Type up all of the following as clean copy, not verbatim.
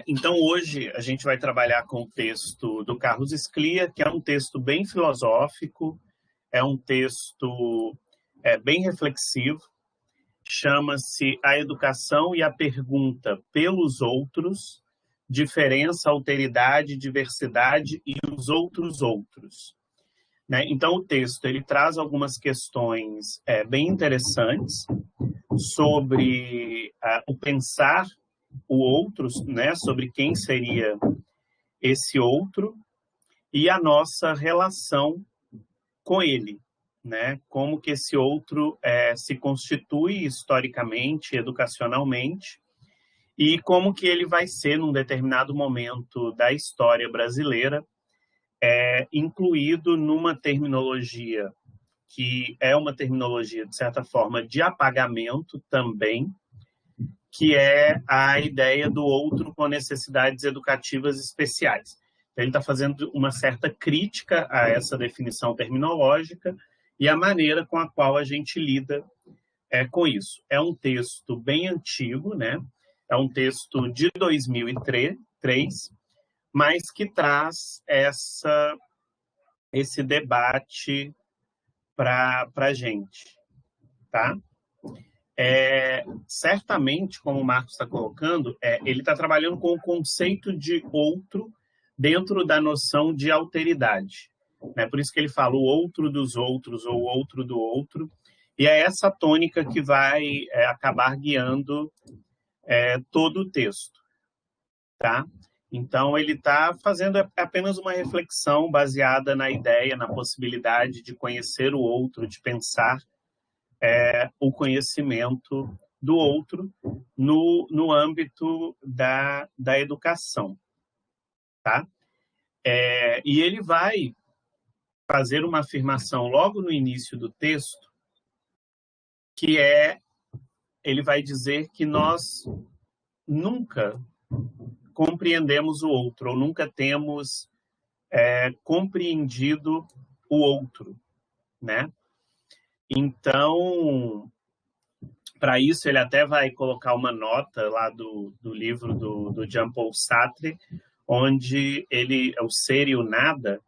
Então, hoje, a gente vai trabalhar com o texto do Carlos Sclia, que é um texto bem filosófico, é um texto bem reflexivo, chama-se A Educação e a Pergunta pelos Outros, Diferença, Alteridade, Diversidade e os Outros Outros. Né? Então, o texto ele traz algumas questões bem interessantes sobre o pensar o outro, né? Sobre quem seria esse outro e a nossa relação com ele, né? Como que esse outro se constitui historicamente, educacionalmente, e como que ele vai ser, num determinado momento da história brasileira, incluído numa terminologia que é uma terminologia, de certa forma, de apagamento também, que é a ideia do outro com necessidades educativas especiais. Então, ele está fazendo uma certa crítica a essa definição terminológica e a maneira com a qual a gente lida com isso. É um texto bem antigo, né? É um texto de 2003, mas que traz esse debate para a gente, tá? Certamente, como o Marcos está colocando, ele está trabalhando com o conceito de outro dentro da noção de alteridade. Né? Por isso que ele fala o outro dos outros ou o outro do outro. E é essa tônica que vai acabar guiando todo o texto. Tá? Então, ele está fazendo apenas uma reflexão baseada na ideia, na possibilidade de conhecer o outro, de pensar o conhecimento do outro no âmbito da educação. Tá? E ele vai fazer uma afirmação logo no início do texto, que ele vai dizer que nós nunca compreendemos o outro, ou nunca temos compreendido o outro, né? Então, para isso, ele até vai colocar uma nota lá do livro do Jean-Paul Sartre, onde ele é o ser e o nada,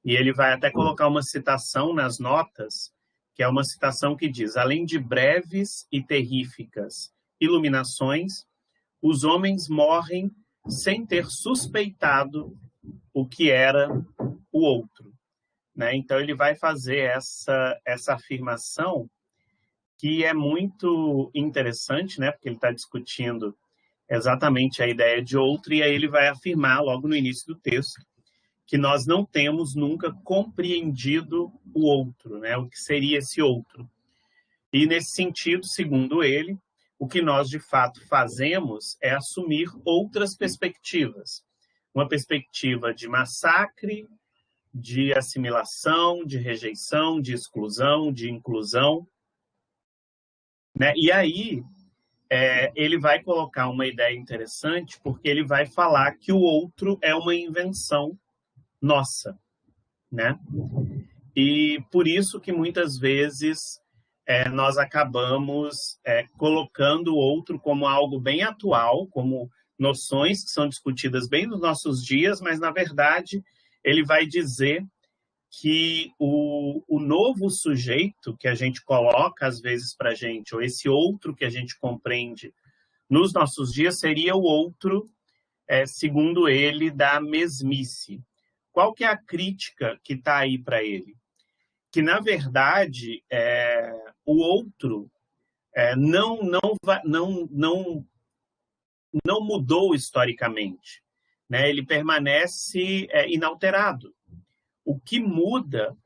e ele vai até colocar uma citação nas notas, que é uma citação que diz: além de breves e terríficas iluminações, os homens morrem sem ter suspeitado o que era o outro. Né? Então, ele vai fazer essa afirmação que é muito interessante, né? Porque ele está discutindo exatamente a ideia de outro, e aí ele vai afirmar, logo no início do texto, que nós não temos nunca compreendido o outro, né? O que seria esse outro. E, nesse sentido, segundo ele, o que nós, de fato, fazemos é assumir outras perspectivas. Uma perspectiva de massacre, de assimilação, de rejeição, de exclusão, de inclusão. Né? E aí, ele vai colocar uma ideia interessante, porque ele vai falar que o outro é uma invenção nossa. Né? E por isso que muitas vezes nós acabamos colocando o outro como algo bem atual, como noções que são discutidas bem nos nossos dias, mas, na verdade, ele vai dizer que o novo sujeito que a gente coloca, às vezes, para a gente, ou esse outro que a gente compreende nos nossos dias, seria o outro, segundo ele, da mesmice. Qual que é a crítica que está aí para ele? Que, na verdade, o outro não mudou historicamente. Né? Ele permanece inalterado. O que muda,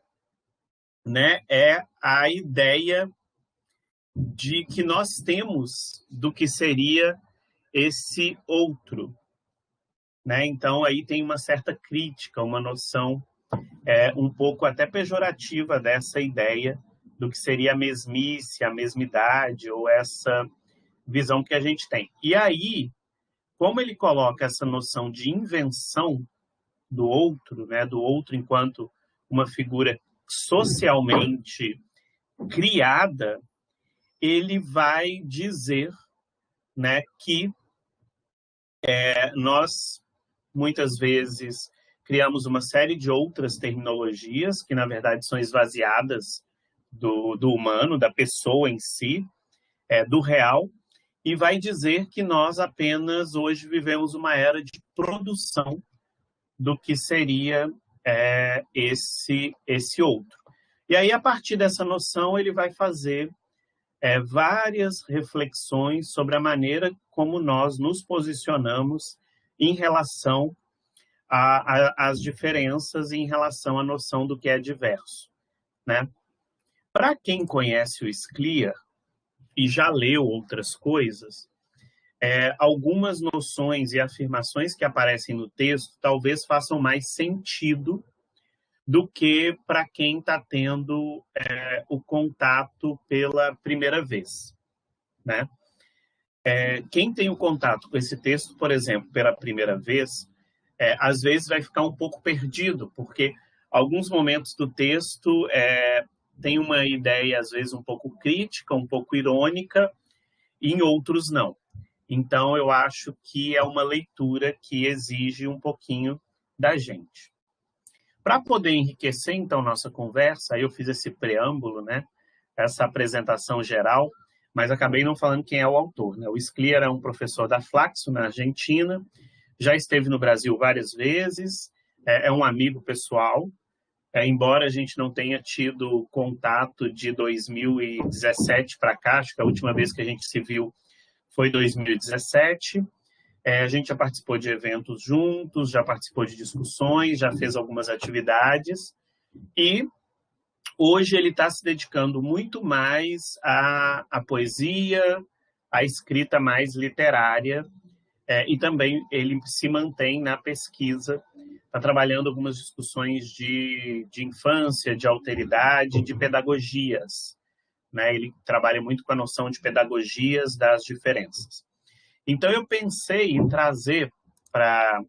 né, é a ideia de que nós temos do que seria esse outro. Né? Então, aí tem uma certa crítica, uma noção um pouco até pejorativa dessa ideia do que seria a mesmice, a mesmidade, ou essa visão que a gente tem. E aí, como ele coloca essa noção de invenção do outro, né, do outro enquanto uma figura socialmente criada, ele vai dizer, né, que Nós, muitas vezes, criamos uma série de outras terminologias que, na verdade, são esvaziadas do humano, da pessoa em si, do real, e vai dizer que nós apenas hoje vivemos uma era de produção do que seria esse outro. E aí, a partir dessa noção, ele vai fazer várias reflexões sobre a maneira como nós nos posicionamos em relação às diferenças, em relação à noção do que é diverso, né? Para quem conhece o Scliar e já leu outras coisas, algumas noções e afirmações que aparecem no texto talvez façam mais sentido do que para quem está tendo o contato pela primeira vez, né? Quem tem o contato com esse texto, por exemplo, pela primeira vez, às vezes vai ficar um pouco perdido, porque alguns momentos do texto tem uma ideia, às vezes, um pouco crítica, um pouco irônica, e em outros não. Então, eu acho que é uma leitura que exige um pouquinho da gente. Para poder enriquecer, então, nossa conversa, aí eu fiz esse preâmbulo, né? Essa apresentação geral, mas acabei não falando quem é o autor, né? O Scliar é um professor da Flaxo, na Argentina, já esteve no Brasil várias vezes, é um amigo pessoal, embora a gente não tenha tido contato de 2017 para cá, acho que a última vez que a gente se viu foi 2017, a gente já participou de eventos juntos, já participou de discussões, já fez algumas atividades, e hoje ele está se dedicando muito mais à poesia, à escrita mais literária, e também ele se mantém na pesquisa, está trabalhando algumas discussões de infância, de alteridade, de pedagogias, né? Ele trabalha muito com a noção de pedagogias das diferenças. Então, eu pensei em trazer para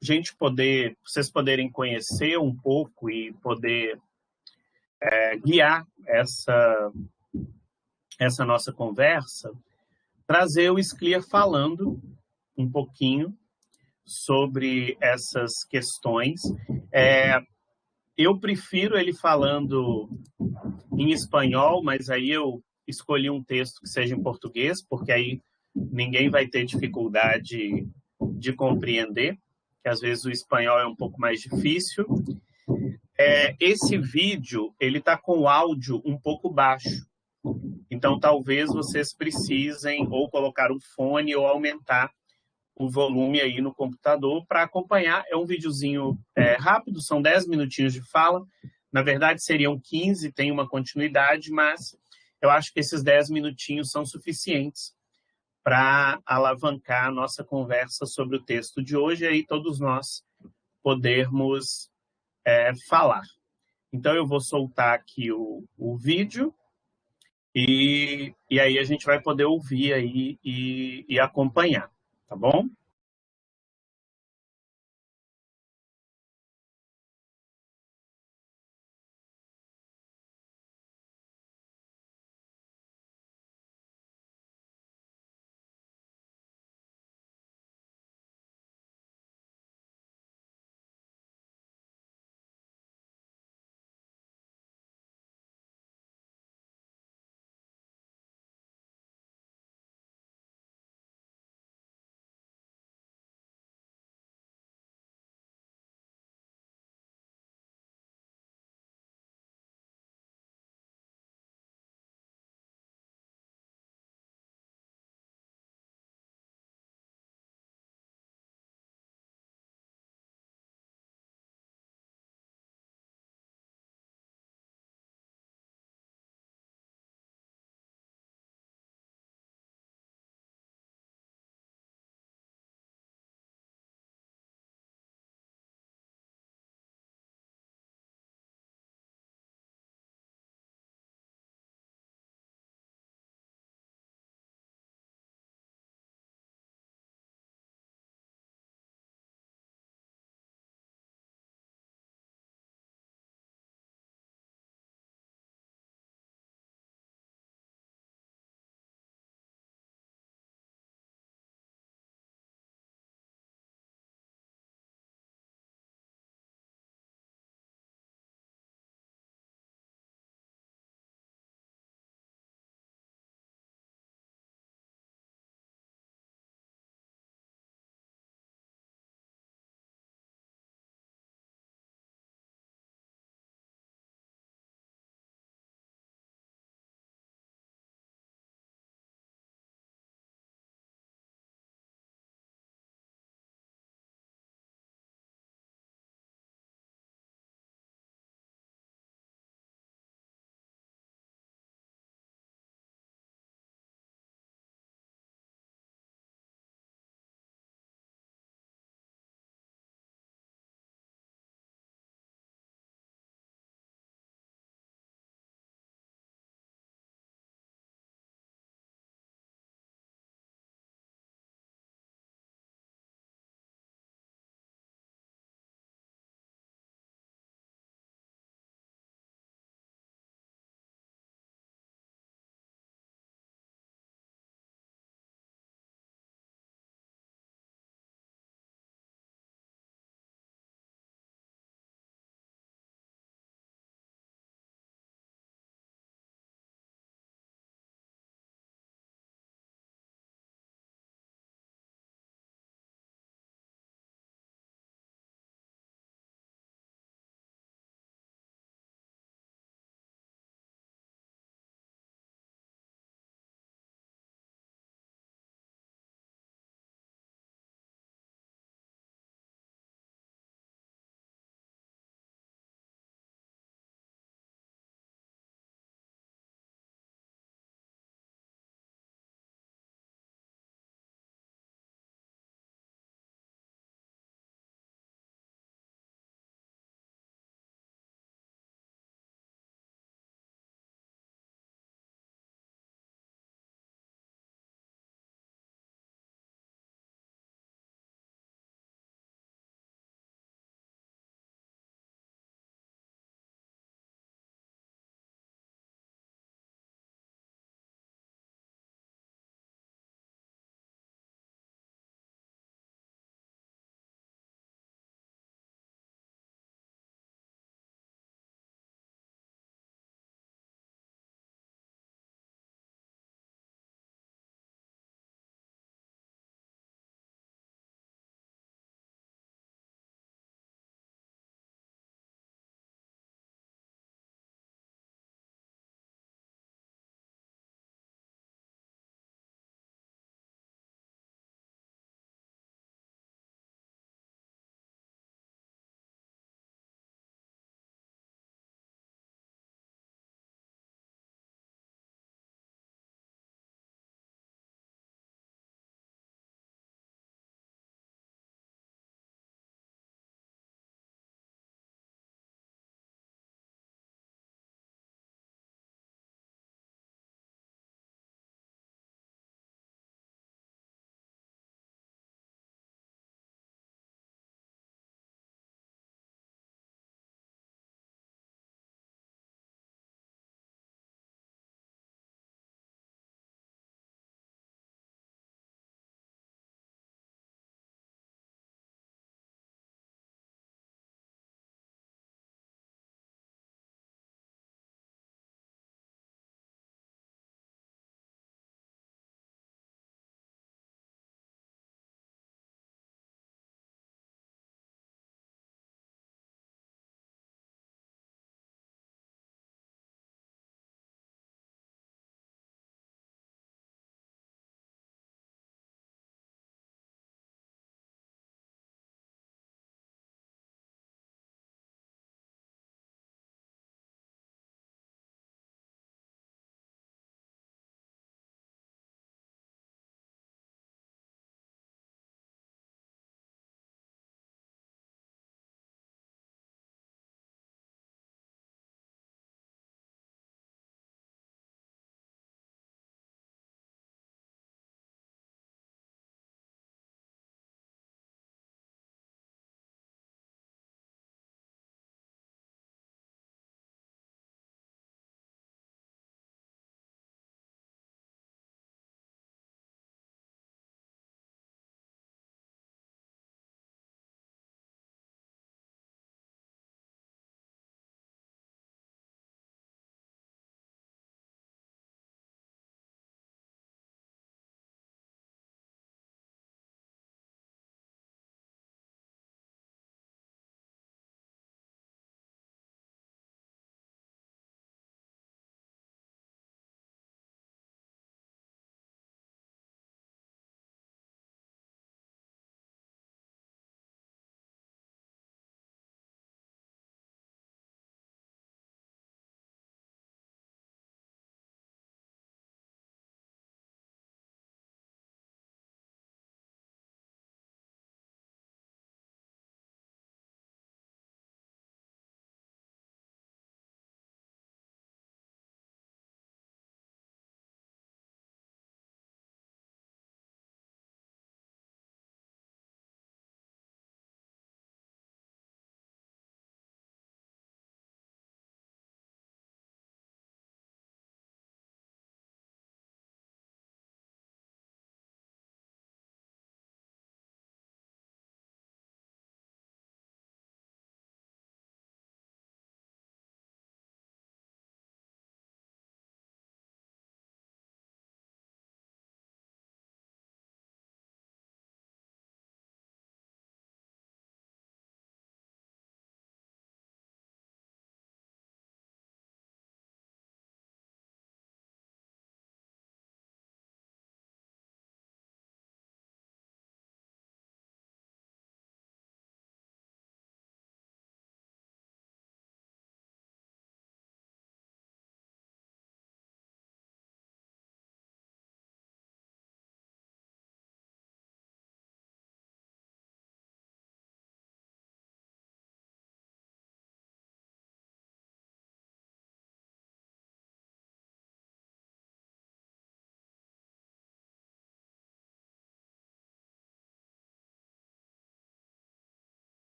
gente poder, vocês poderem conhecer um pouco e poder guiar essa nossa conversa, trazer o Scliar falando um pouquinho sobre essas questões. Eu prefiro ele falando em espanhol, mas aí eu escolhi um texto que seja em português, porque aí ninguém vai ter dificuldade de compreender, que às vezes o espanhol é um pouco mais difícil. Esse vídeo, ele está com o áudio um pouco baixo, então talvez vocês precisem ou colocar um fone ou aumentar o volume aí no computador para acompanhar. É um videozinho rápido, são 10 minutinhos de fala. Na verdade, seriam 15, tem uma continuidade, mas eu acho que esses 10 minutinhos são suficientes para alavancar a nossa conversa sobre o texto de hoje e aí todos nós podermos falar. Então, eu vou soltar aqui o vídeo e aí a gente vai poder ouvir aí e acompanhar, tá bom?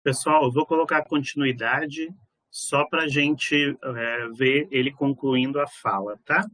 Pessoal, eu vou colocar continuidade só para a gente ver ele concluindo a fala, tá?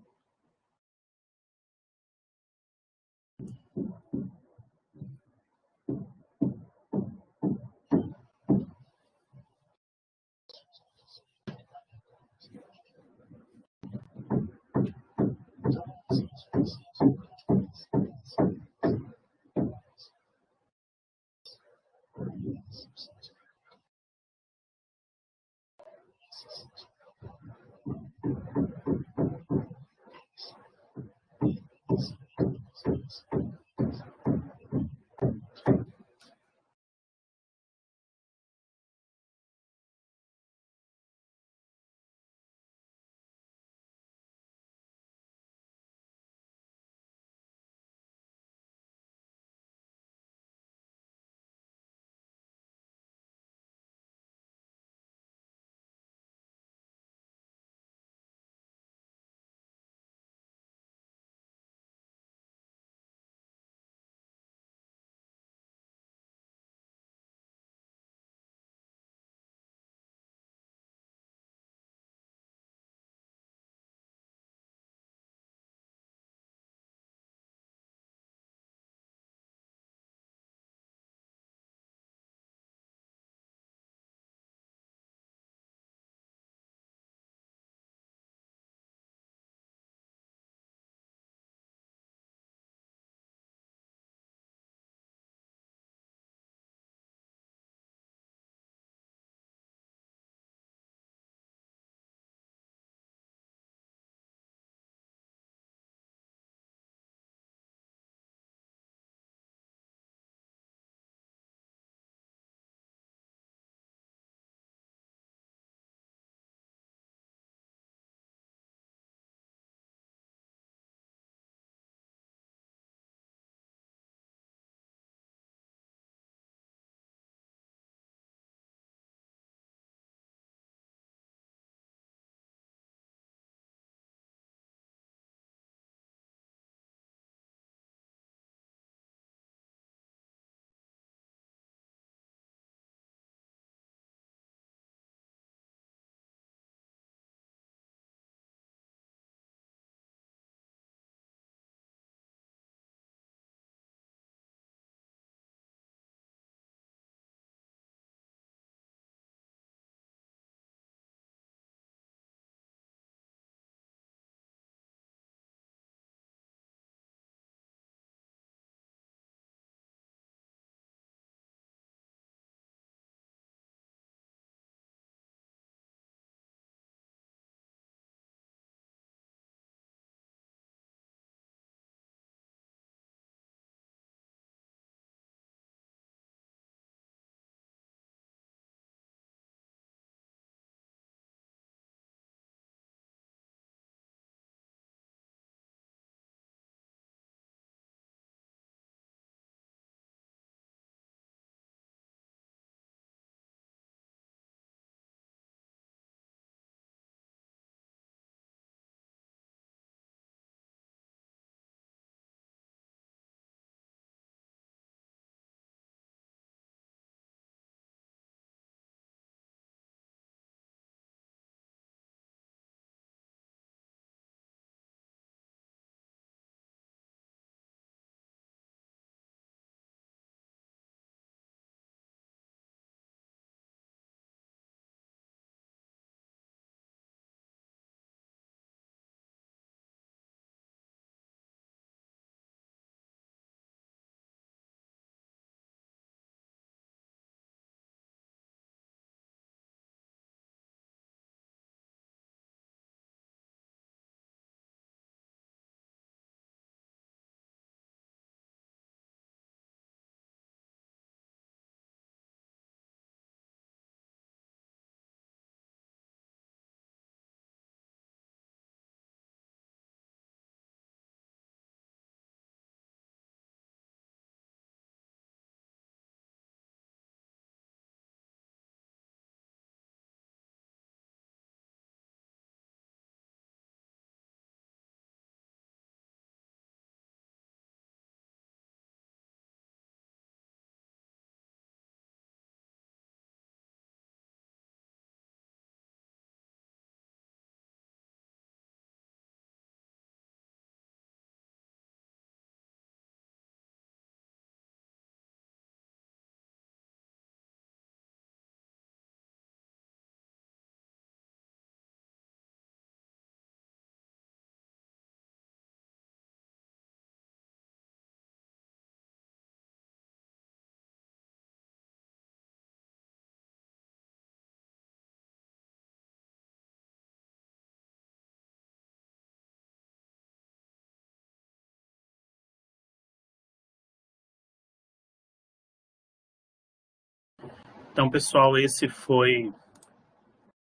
Então, pessoal, esse foi,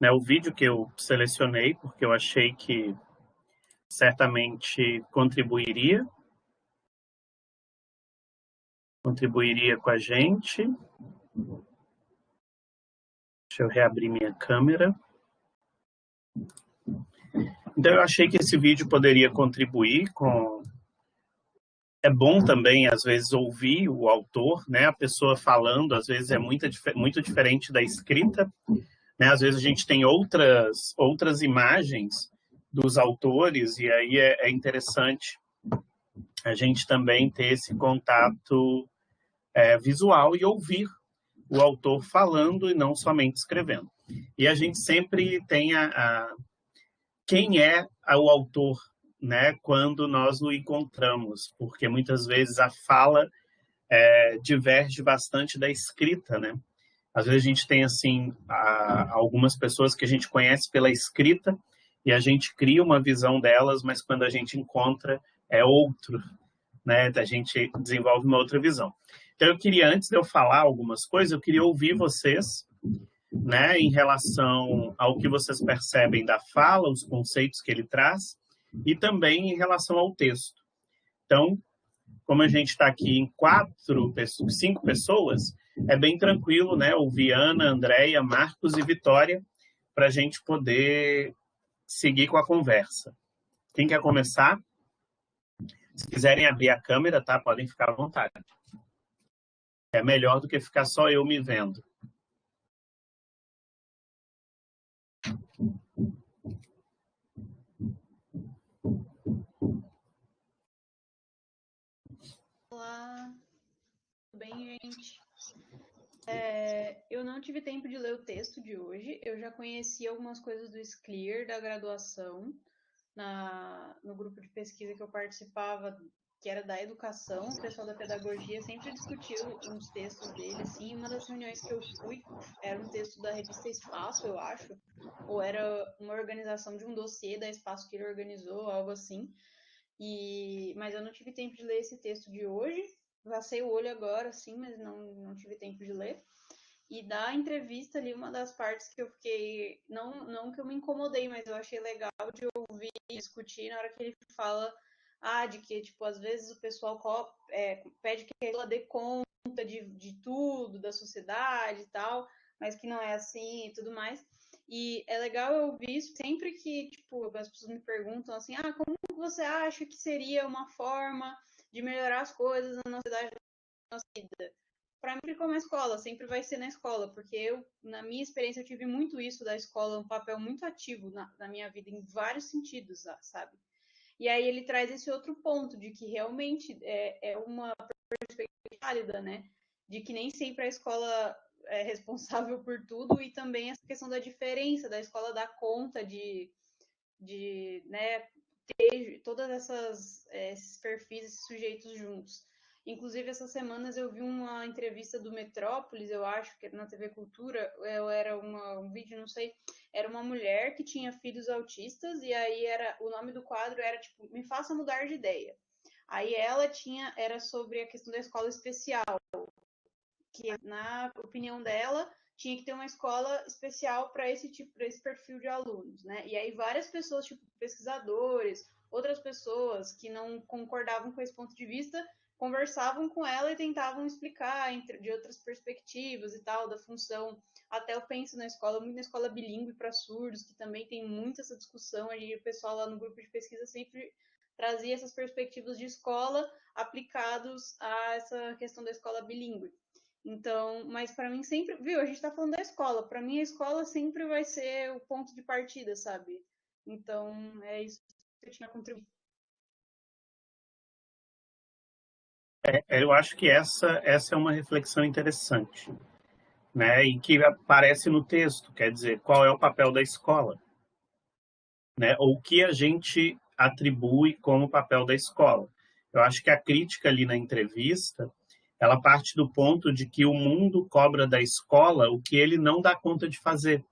né, o vídeo que eu selecionei, porque eu achei que certamente contribuiria com a gente. Deixa eu reabrir minha câmera. Então, eu achei que esse vídeo poderia contribuir com... É bom também, às vezes, ouvir o autor, né? A pessoa falando, às vezes, é muito diferente da escrita, né? Às vezes, a gente tem outras imagens dos autores, e aí é interessante a gente também ter esse contato visual e ouvir o autor falando e não somente escrevendo. E a gente sempre tem quem é o autor, né, quando nós o encontramos, porque muitas vezes a fala diverge bastante da escrita, né? Às vezes a gente tem assim algumas pessoas que a gente conhece pela escrita e a gente cria uma visão delas, mas quando a gente encontra é outro, né? A gente desenvolve uma outra visão. Então eu queria, antes de eu falar algumas coisas, eu queria ouvir vocês, né, em relação ao que vocês percebem da fala, os conceitos que ele traz, e também em relação ao texto. Então, como a gente está aqui em 5 pessoas, é bem tranquilo, né, ouvir Ana, Andréia, Marcos e Vitória, para a gente poder seguir com a conversa. Quem quer começar? Se quiserem abrir a câmera, tá? Podem ficar à vontade. É melhor do que ficar só eu me vendo. Olá, tudo bem, gente? Eu não tive tempo de ler o texto de hoje. Eu já conheci algumas coisas do SCLEAR, da graduação, no grupo de pesquisa que eu participava, que era da educação. O pessoal da pedagogia sempre discutiu uns textos dele, assim. Uma das reuniões que eu fui era um texto da revista Espaço, eu acho, ou era uma organização de um dossiê da Espaço que ele organizou, algo assim. Mas eu não tive tempo de ler esse texto de hoje. Vacei o olho agora, sim, mas não tive tempo de ler. E da entrevista ali, uma das partes que eu fiquei... Não que eu me incomodei, mas eu achei legal de ouvir e discutir na hora que ele fala de que, tipo, às vezes o pessoal pede que ela dê conta de tudo, da sociedade e tal, mas que não é assim e tudo mais. E é legal eu ouvir isso sempre que, tipo, as pessoas me perguntam assim, como você acha que seria uma forma de melhorar as coisas na nossa cidade, na nossa vida? Para mim, como a escola, sempre vai ser na escola, porque eu, na minha experiência, eu tive muito isso da escola, um papel muito ativo na minha vida, em vários sentidos, sabe? E aí ele traz esse outro ponto, de que realmente é uma perspectiva válida, né? De que nem sempre a escola é responsável por tudo, e também essa questão da diferença, da escola dar conta de né, ter todas esses perfis, esses sujeitos juntos. Inclusive, essas semanas eu vi uma entrevista do Metrópolis, eu acho, que na TV Cultura, era um vídeo, não sei, era uma mulher que tinha filhos autistas, e aí o nome do quadro era, tipo, Me Faça Mudar de Ideia. Aí era sobre a questão da escola especial, que, na opinião dela, tinha que ter uma escola especial para esse perfil de alunos, né? E aí várias pessoas, tipo pesquisadores, outras pessoas que não concordavam com esse ponto de vista, conversavam com ela e tentavam explicar de outras perspectivas e tal, da função. Até eu penso muito na escola bilíngue para surdos, que também tem muito essa discussão, aí o pessoal lá no grupo de pesquisa sempre trazia essas perspectivas de escola aplicados a essa questão da escola bilíngue. Então, mas para mim sempre, viu, a gente tá falando da escola, para mim a escola sempre vai ser o ponto de partida, sabe? Então, é isso que eu tinha a contribuir. Eu acho que essa é uma reflexão interessante, né? E que aparece no texto, quer dizer, qual é o papel da escola, né? Ou o que a gente atribui como papel da escola. Eu acho que a crítica ali na entrevista, ela parte do ponto de que o mundo cobra da escola o que ele não dá conta de fazer,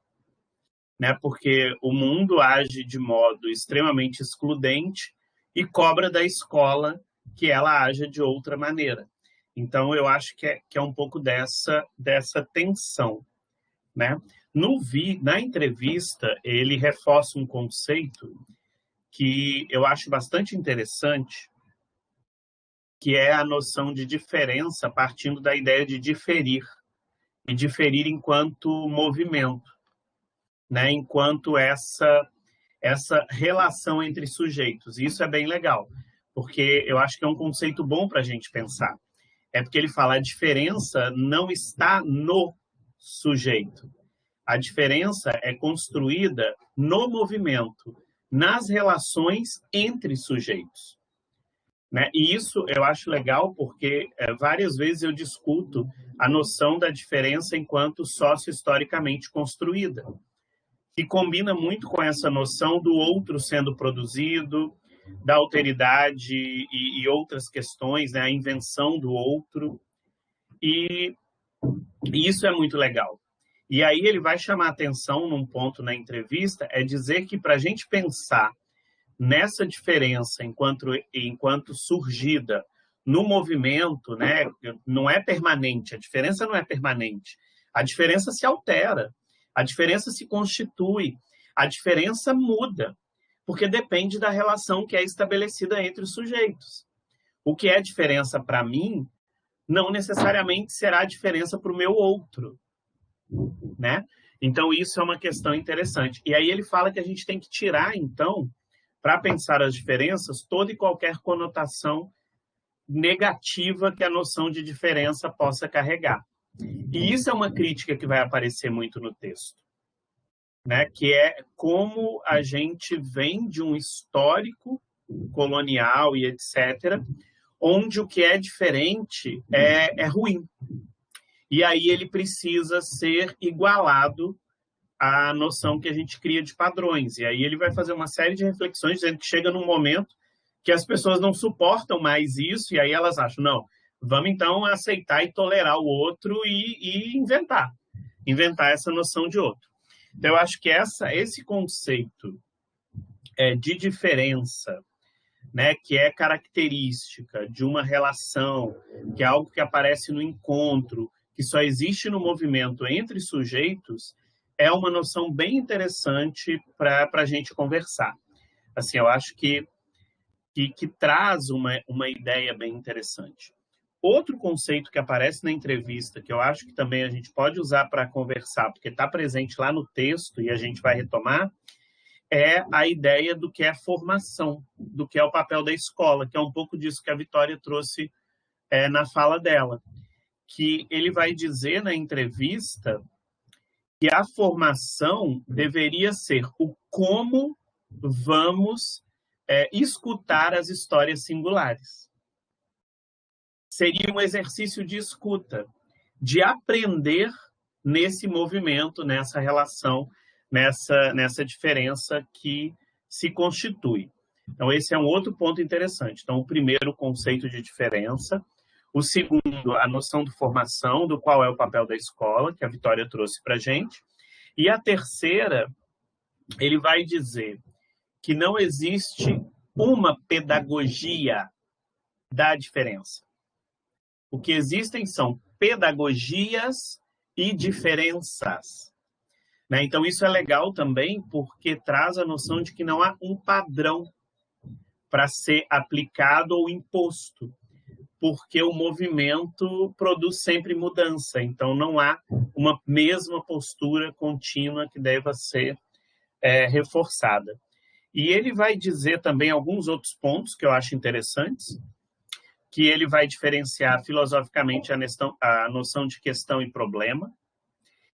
né? Porque o mundo age de modo extremamente excludente e cobra da escola que ela haja de outra maneira. Então, eu acho que é um pouco dessa tensão, né? Na entrevista, ele reforça um conceito que eu acho bastante interessante, que é a noção de diferença partindo da ideia de diferir, e diferir enquanto movimento, né? Enquanto essa relação entre sujeitos. E isso é bem legal, porque eu acho que é um conceito bom para a gente pensar. É porque ele fala a diferença não está no sujeito. A diferença é construída no movimento, nas relações entre sujeitos. Né? E isso eu acho legal porque várias vezes eu discuto a noção da diferença enquanto sócio-historicamente construída, que combina muito com essa noção do outro sendo produzido, da alteridade e outras questões, né? A invenção do outro. E isso é muito legal. E aí ele vai chamar atenção num ponto na entrevista, é dizer que para a gente pensar nessa diferença enquanto surgida no movimento, né, não é permanente, a diferença não é permanente, a diferença se altera, a diferença se constitui, a diferença muda, porque depende da relação que é estabelecida entre os sujeitos. O que é diferença para mim não necessariamente será diferença para o meu outro, né? Então, isso é uma questão interessante. E aí ele fala que a gente tem que tirar, então, para pensar as diferenças, toda e qualquer conotação negativa que a noção de diferença possa carregar. E isso é uma crítica que vai aparecer muito no texto, né? Que é como a gente vem de um histórico colonial e etc., onde o que é diferente é ruim. E aí ele precisa ser igualado à noção que a gente cria de padrões. E aí ele vai fazer uma série de reflexões dizendo que chega num momento que as pessoas não suportam mais isso, e aí elas acham, não, vamos então aceitar e tolerar o outro e inventar essa noção de outro. Então, eu acho que esse conceito de diferença, né, que é característica de uma relação, que é algo que aparece no encontro, que só existe no movimento entre sujeitos, é uma noção bem interessante para a gente conversar. Assim, eu acho que traz uma ideia bem interessante. Outro conceito que aparece na entrevista, que eu acho que também a gente pode usar para conversar, porque está presente lá no texto e a gente vai retomar, é a ideia do que é formação, do que é o papel da escola, que é um pouco disso que a Vitória trouxe na fala dela. Que ele vai dizer na entrevista que a formação deveria ser o como vamos escutar as histórias singulares. Seria um exercício de escuta, de aprender nesse movimento, nessa relação, nessa diferença que se constitui. Então, esse é um outro ponto interessante. Então, o primeiro, o conceito de diferença. O segundo, a noção de formação, do qual é o papel da escola, que a Vitória trouxe para a gente. E a terceira, ele vai dizer que não existe uma pedagogia da diferença. O que existem são pedagogias e diferenças. Né? Então, isso é legal também porque traz a noção de que não há um padrão para ser aplicado ou imposto, porque o movimento produz sempre mudança. Então, não há uma mesma postura contínua que deva ser reforçada. E ele vai dizer também alguns outros pontos que eu acho interessantes, que ele vai diferenciar filosoficamente a noção de questão e problema.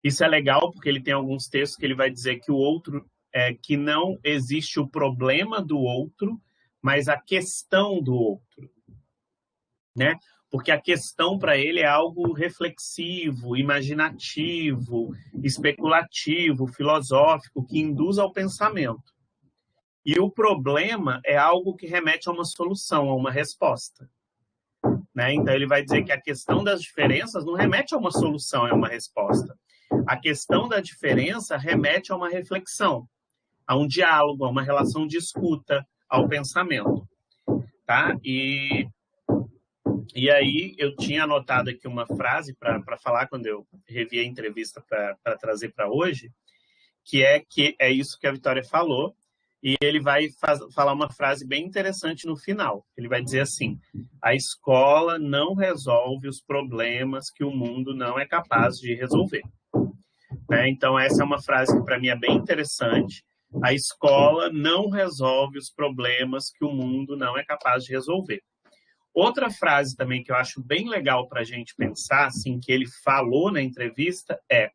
Isso é legal porque ele tem alguns textos que ele vai dizer que o outro, que não existe o problema do outro, mas a questão do outro, né? Porque a questão para ele é algo reflexivo, imaginativo, especulativo, filosófico, que induz ao pensamento. E o problema é algo que remete a uma solução, a uma resposta. Né? Então, ele vai dizer que a questão das diferenças não remete a uma solução, é uma resposta. A questão da diferença remete a uma reflexão, a um diálogo, a uma relação de escuta, ao pensamento. Tá? E E aí eu tinha anotado aqui uma frase para falar quando eu revi a entrevista para trazer para hoje, que é isso que a Vitória falou, e ele vai falar uma frase bem interessante no final. Ele vai dizer assim: a escola não resolve os problemas que o mundo não é capaz de resolver. Né? Então, essa é uma frase que para mim é bem interessante. A escola não resolve os problemas que o mundo não é capaz de resolver. Outra frase também que eu acho bem legal para a gente pensar, assim, que ele falou na entrevista é: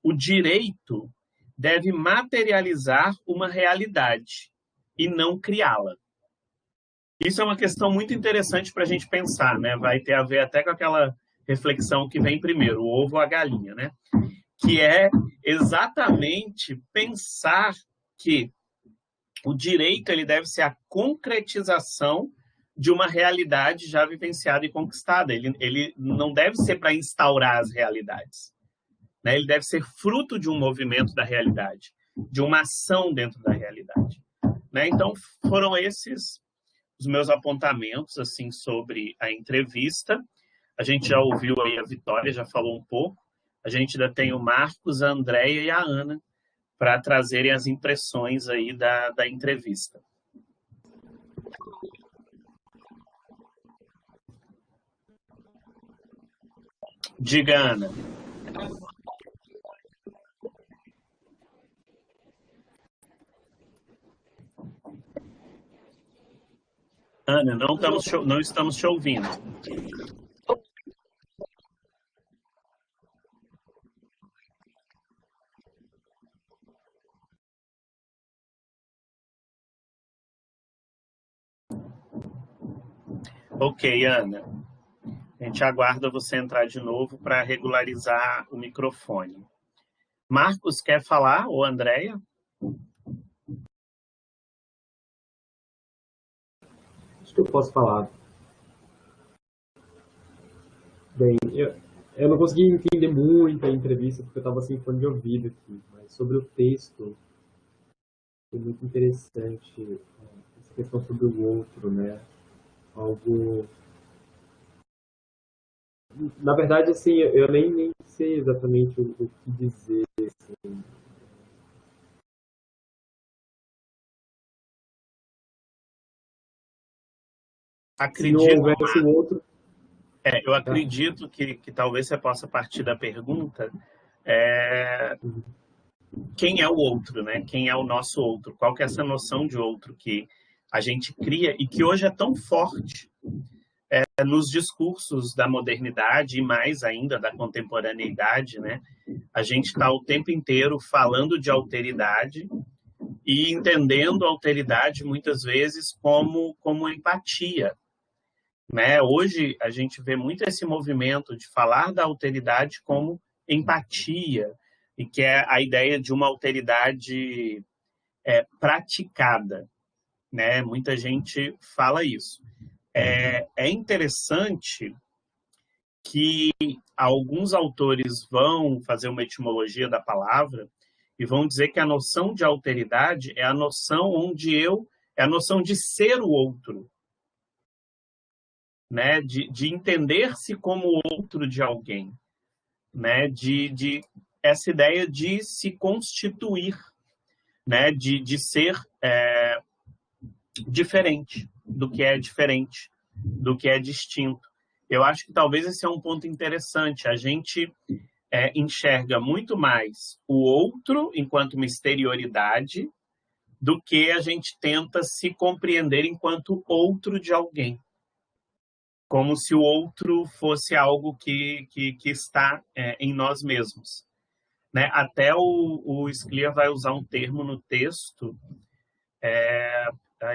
o direito deve materializar uma realidade e não criá-la. Isso é uma questão muito interessante para a gente pensar, né? Vai ter a ver até com aquela reflexão que vem primeiro, o ovo ou a galinha, né? Que é exatamente pensar que o direito ele deve ser a concretização de uma realidade já vivenciada e conquistada. Ele não deve ser para instaurar as realidades. Né? Ele deve ser fruto de um movimento da realidade, de uma ação dentro da realidade. Né? Então, foram esses os meus apontamentos assim sobre a entrevista. A gente já ouviu aí a Vitória, já falou um pouco. A gente ainda tem o Marcos, a Andréia e a Ana para trazerem as impressões aí da entrevista. Diga, Ana. Ana, não estamos te ouvindo. Ok, Ana. A gente aguarda você entrar de novo para regularizar o microfone. Marcos, quer falar? Ou Andréia? Acho que eu posso falar. Bem, eu não consegui entender muito a entrevista porque eu estava sem fone de ouvido aqui, mas sobre o texto, foi muito interessante essa questão sobre o outro, né? Algo... Na verdade, assim, eu nem sei exatamente o que dizer, assim. Se não houvesse o outro... Eu acredito que talvez você possa partir da pergunta quem é o outro, né? Quem é o nosso outro? Qual que é essa noção de outro que a gente cria e que hoje é tão forte nos discursos da modernidade e mais ainda da contemporaneidade, né? A gente está o tempo inteiro falando de alteridade e entendendo a alteridade muitas vezes como empatia. Né? Hoje a gente vê muito esse movimento de falar da alteridade como empatia, e que é a ideia de uma alteridade praticada. Né? Muita gente fala isso. É interessante que alguns autores vão fazer uma etimologia da palavra e vão dizer que a noção de alteridade é a noção é a noção de ser o outro, né? De entender-se como outro de alguém, né? De essa ideia de se constituir, né? De ser diferente, do que é distinto. Eu acho que talvez esse é um ponto interessante. A gente enxerga muito mais o outro enquanto uma exterioridade do que a gente tenta se compreender enquanto outro de alguém. Como se o outro fosse algo que está em nós mesmos. Né? Até o Scliar vai usar um termo no texto,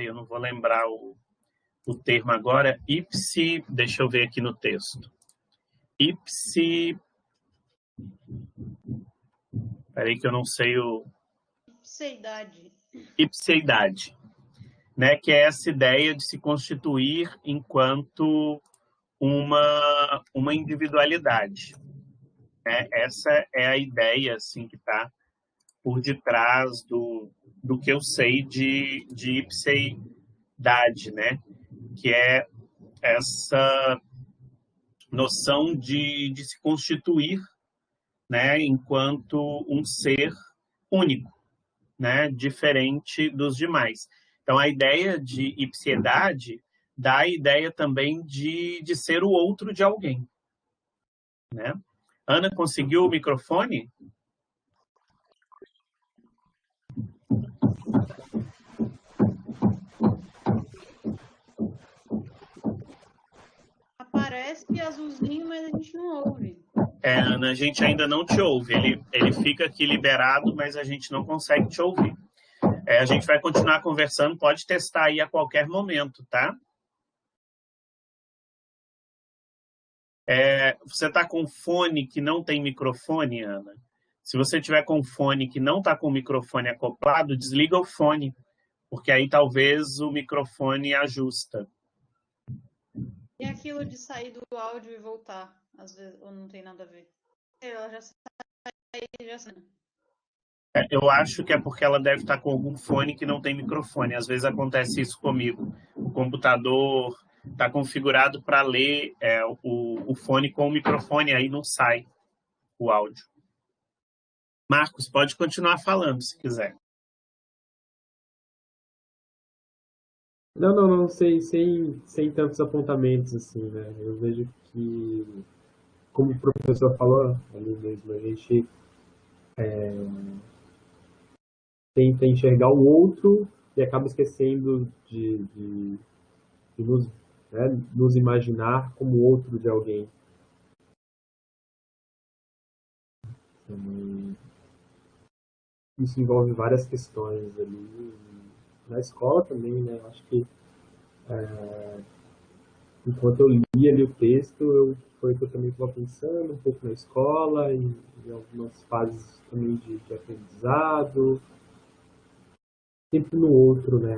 eu não vou lembrar o termo agora, deixa eu ver aqui no texto. Peraí que eu não sei o... Ipseidade. Né? Que é essa ideia de se constituir enquanto uma individualidade. Né? Essa é a ideia assim, que está por detrás do que eu sei de ipseidade, né? Que é essa noção de se constituir, né, enquanto um ser único, né, diferente dos demais. Então, a ideia de ipsiedade dá a ideia também de ser o outro de alguém, né? Ana, conseguiu o microfone? Aparece azulzinho, mas a gente não ouve. Ana, a gente ainda não te ouve. Ele fica aqui liberado, mas a gente não consegue te ouvir. A gente vai continuar conversando, pode testar aí a qualquer momento, tá? Você está com fone que não tem microfone, Ana? Se você tiver com fone que não está com o microfone acoplado, desliga o fone, porque aí talvez o microfone ajusta. E aquilo de sair do áudio e voltar, às vezes, ou não tem nada a ver? Ela já sai, já sai. Eu acho que é porque ela deve estar com algum fone que não tem microfone. Às vezes acontece isso comigo. O computador está configurado para ler o fone com o microfone, aí não sai o áudio. Marcos, pode continuar falando se quiser. Não, sem tantos apontamentos, assim, né? Eu vejo que, como o professor falou ali mesmo, a gente tenta enxergar o outro e acaba esquecendo de nos imaginar como outro de alguém. Isso envolve várias questões ali. Na escola também, né? Acho que enquanto eu li ali o texto, foi o que eu também estava pensando um pouco na escola e em algumas fases também de aprendizado. Sempre no outro, né?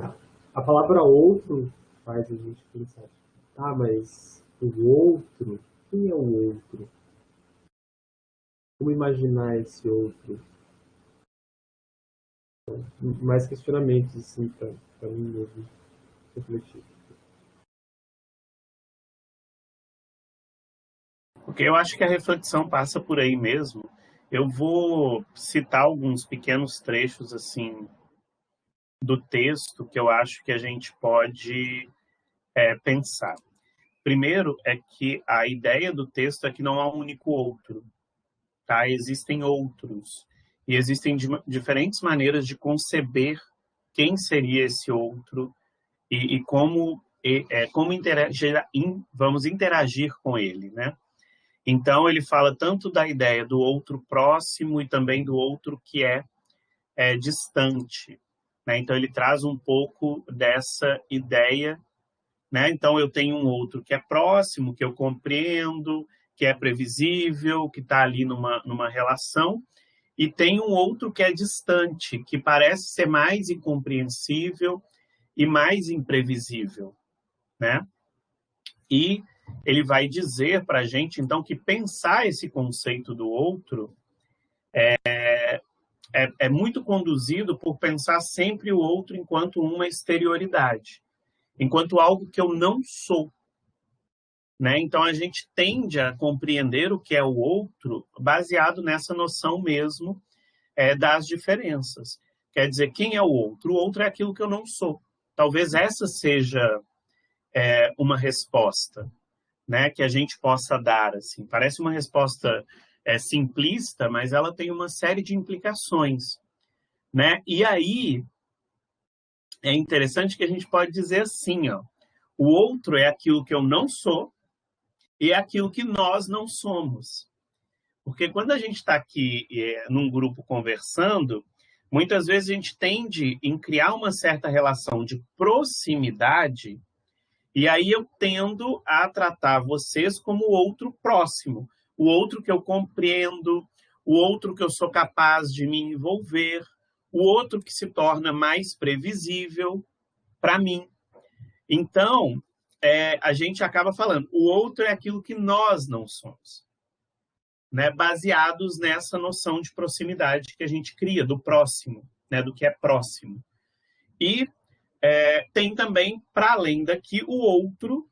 A palavra outro faz a gente pensar, tá, mas o outro, quem é o outro? Como imaginar esse outro? Então, mais questionamentos, assim, para mim mesmo refletir. Porque eu acho que a reflexão passa por aí mesmo. Eu vou citar alguns pequenos trechos assim do texto que eu acho que a gente pode pensar. Primeiro é que a ideia do texto é que não há um único outro, tá? Existem outros e existem diferentes maneiras de conceber quem seria esse outro e como vamos interagir com ele, né? Então, ele fala tanto da ideia do outro próximo e também do outro que é distante, né? Então, ele traz um pouco dessa ideia, né? Então, eu tenho um outro que é próximo, que eu compreendo, que é previsível, que está ali numa relação, e tem um outro que é distante, que parece ser mais incompreensível e mais imprevisível, né? E ele vai dizer para a gente, então, que pensar esse conceito do outro é muito conduzido por pensar sempre o outro enquanto uma exterioridade, enquanto algo que eu não sou, né? Então, a gente tende a compreender o que é o outro baseado nessa noção mesmo das diferenças. Quer dizer, quem é o outro? O outro é aquilo que eu não sou. Talvez essa seja uma resposta, né, que a gente possa dar. Assim. Parece uma resposta simplista, mas ela tem uma série de implicações, né? E aí é interessante que a gente pode dizer assim, ó, o outro é aquilo que eu não sou e é aquilo que nós não somos. Porque quando a gente está aqui num grupo conversando, muitas vezes a gente tende em criar uma certa relação de proximidade. E aí eu tendo a tratar vocês como o outro próximo, o outro que eu compreendo, o outro que eu sou capaz de me envolver, o outro que se torna mais previsível para mim. Então, a gente acaba falando, o outro é aquilo que nós não somos, né? Baseados nessa noção de proximidade que a gente cria, do próximo, né? Do que é próximo. E tem também, para além daqui, o outro,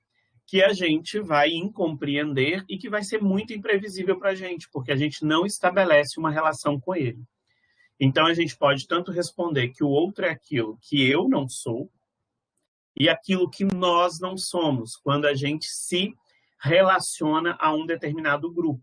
que a gente vai incompreender e que vai ser muito imprevisível para a gente, porque a gente não estabelece uma relação com ele. Então, a gente pode tanto responder que o outro é aquilo que eu não sou e aquilo que nós não somos, quando a gente se relaciona a um determinado grupo.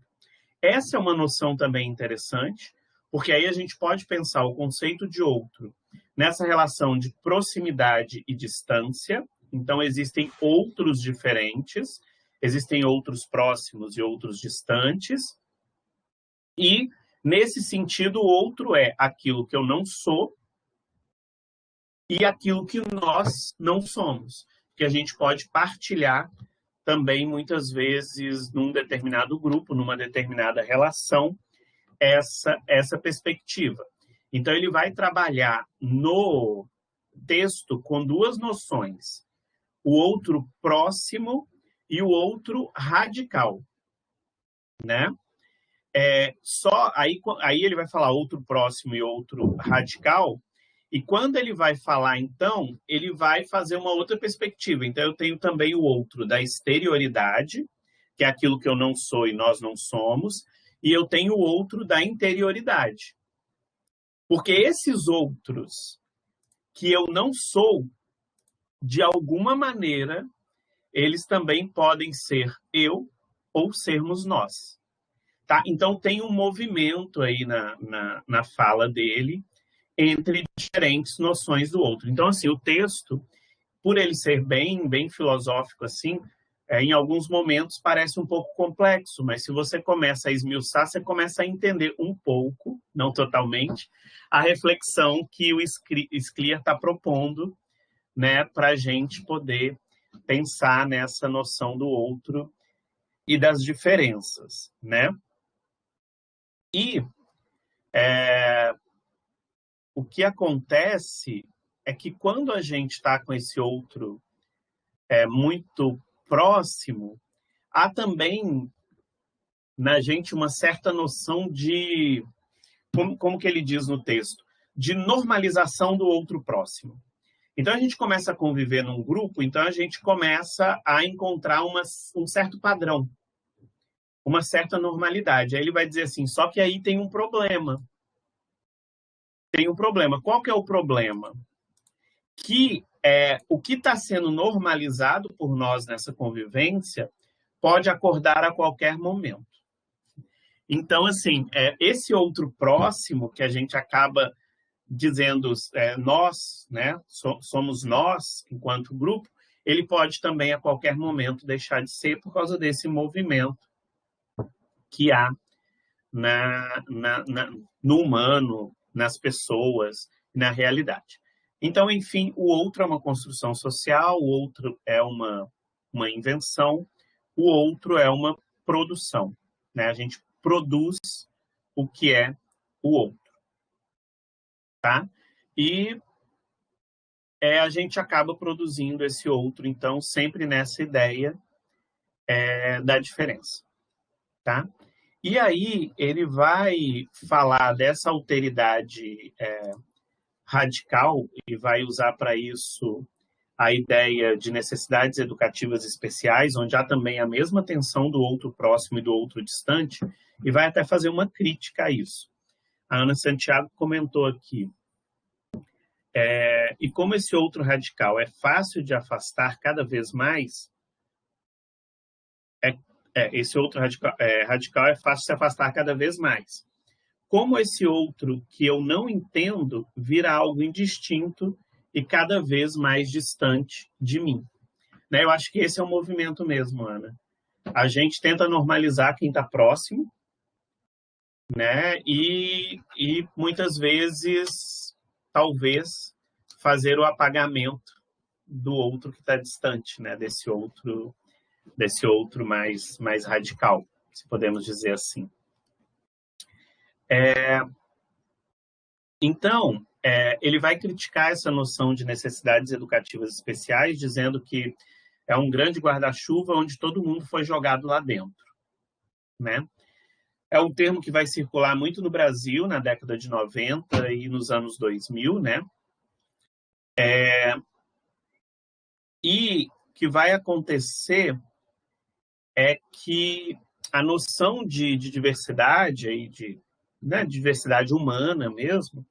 Essa é uma noção também interessante, porque aí a gente pode pensar o conceito de outro nessa relação de proximidade e distância. Então, existem outros diferentes, existem outros próximos e outros distantes. E, nesse sentido, o outro é aquilo que eu não sou e aquilo que nós não somos, que a gente pode partilhar também, muitas vezes, num determinado grupo, numa determinada relação, essa perspectiva. Então, ele vai trabalhar no texto com duas noções, o outro próximo e o outro radical, né? Aí ele vai falar outro próximo e outro radical, e quando ele vai falar, então, ele vai fazer uma outra perspectiva. Então, eu tenho também o outro da exterioridade, que é aquilo que eu não sou e nós não somos, e eu tenho o outro da interioridade. Porque esses outros que eu não sou, de alguma maneira, eles também podem ser eu ou sermos nós. Tá? Então, tem um movimento aí na fala dele entre diferentes noções do outro. Então, assim, o texto, por ele ser bem filosófico, assim, em alguns momentos parece um pouco complexo, mas se você começa a esmiuçar, você começa a entender um pouco, não totalmente, a reflexão que o Scliar está propondo, né, para a gente poder pensar nessa noção do outro e das diferenças, né? E o que acontece é que quando a gente está com esse outro muito próximo, há também na gente uma certa noção de, como que ele diz no texto, de normalização do outro próximo. Então, a gente começa a conviver num grupo, então a gente começa a encontrar um certo padrão, uma certa normalidade. Aí ele vai dizer assim, só que aí tem um problema. Tem um problema. Qual que é o problema? Que o que está sendo normalizado por nós nessa convivência pode acordar a qualquer momento. Então, assim, esse outro próximo que a gente acaba dizendo nós, né, somos nós, enquanto grupo, ele pode também a qualquer momento deixar de ser por causa desse movimento que há no humano, nas pessoas, na realidade. Então, enfim, o outro é uma construção social, o outro é uma invenção, o outro é uma produção, né? A gente produz o que é o outro. Tá? E a gente acaba produzindo esse outro, então, sempre nessa ideia da diferença. Tá? E aí ele vai falar dessa alteridade radical e vai usar para isso a ideia de necessidades educativas especiais, onde há também a mesma tensão do outro próximo e do outro distante, e vai até fazer uma crítica a isso. A Ana Santiago comentou aqui, e como esse outro radical é fácil de afastar cada vez mais, esse outro radical é fácil de se afastar cada vez mais. Como esse outro que eu não entendo vira algo indistinto e cada vez mais distante de mim. Né? Eu acho que esse é o movimento mesmo, Ana. A gente tenta normalizar quem está próximo, né? E muitas vezes, talvez, fazer o apagamento do outro que está distante, né? Desse outro mais radical, se podemos dizer assim. Então, ele vai criticar essa noção de necessidades educativas especiais, dizendo que é um grande guarda-chuva onde todo mundo foi jogado lá dentro, né? É um termo que vai circular muito no Brasil na década de 90 e nos anos 2000, né? E que vai acontecer é que a noção de diversidade, aí né, diversidade humana mesmo,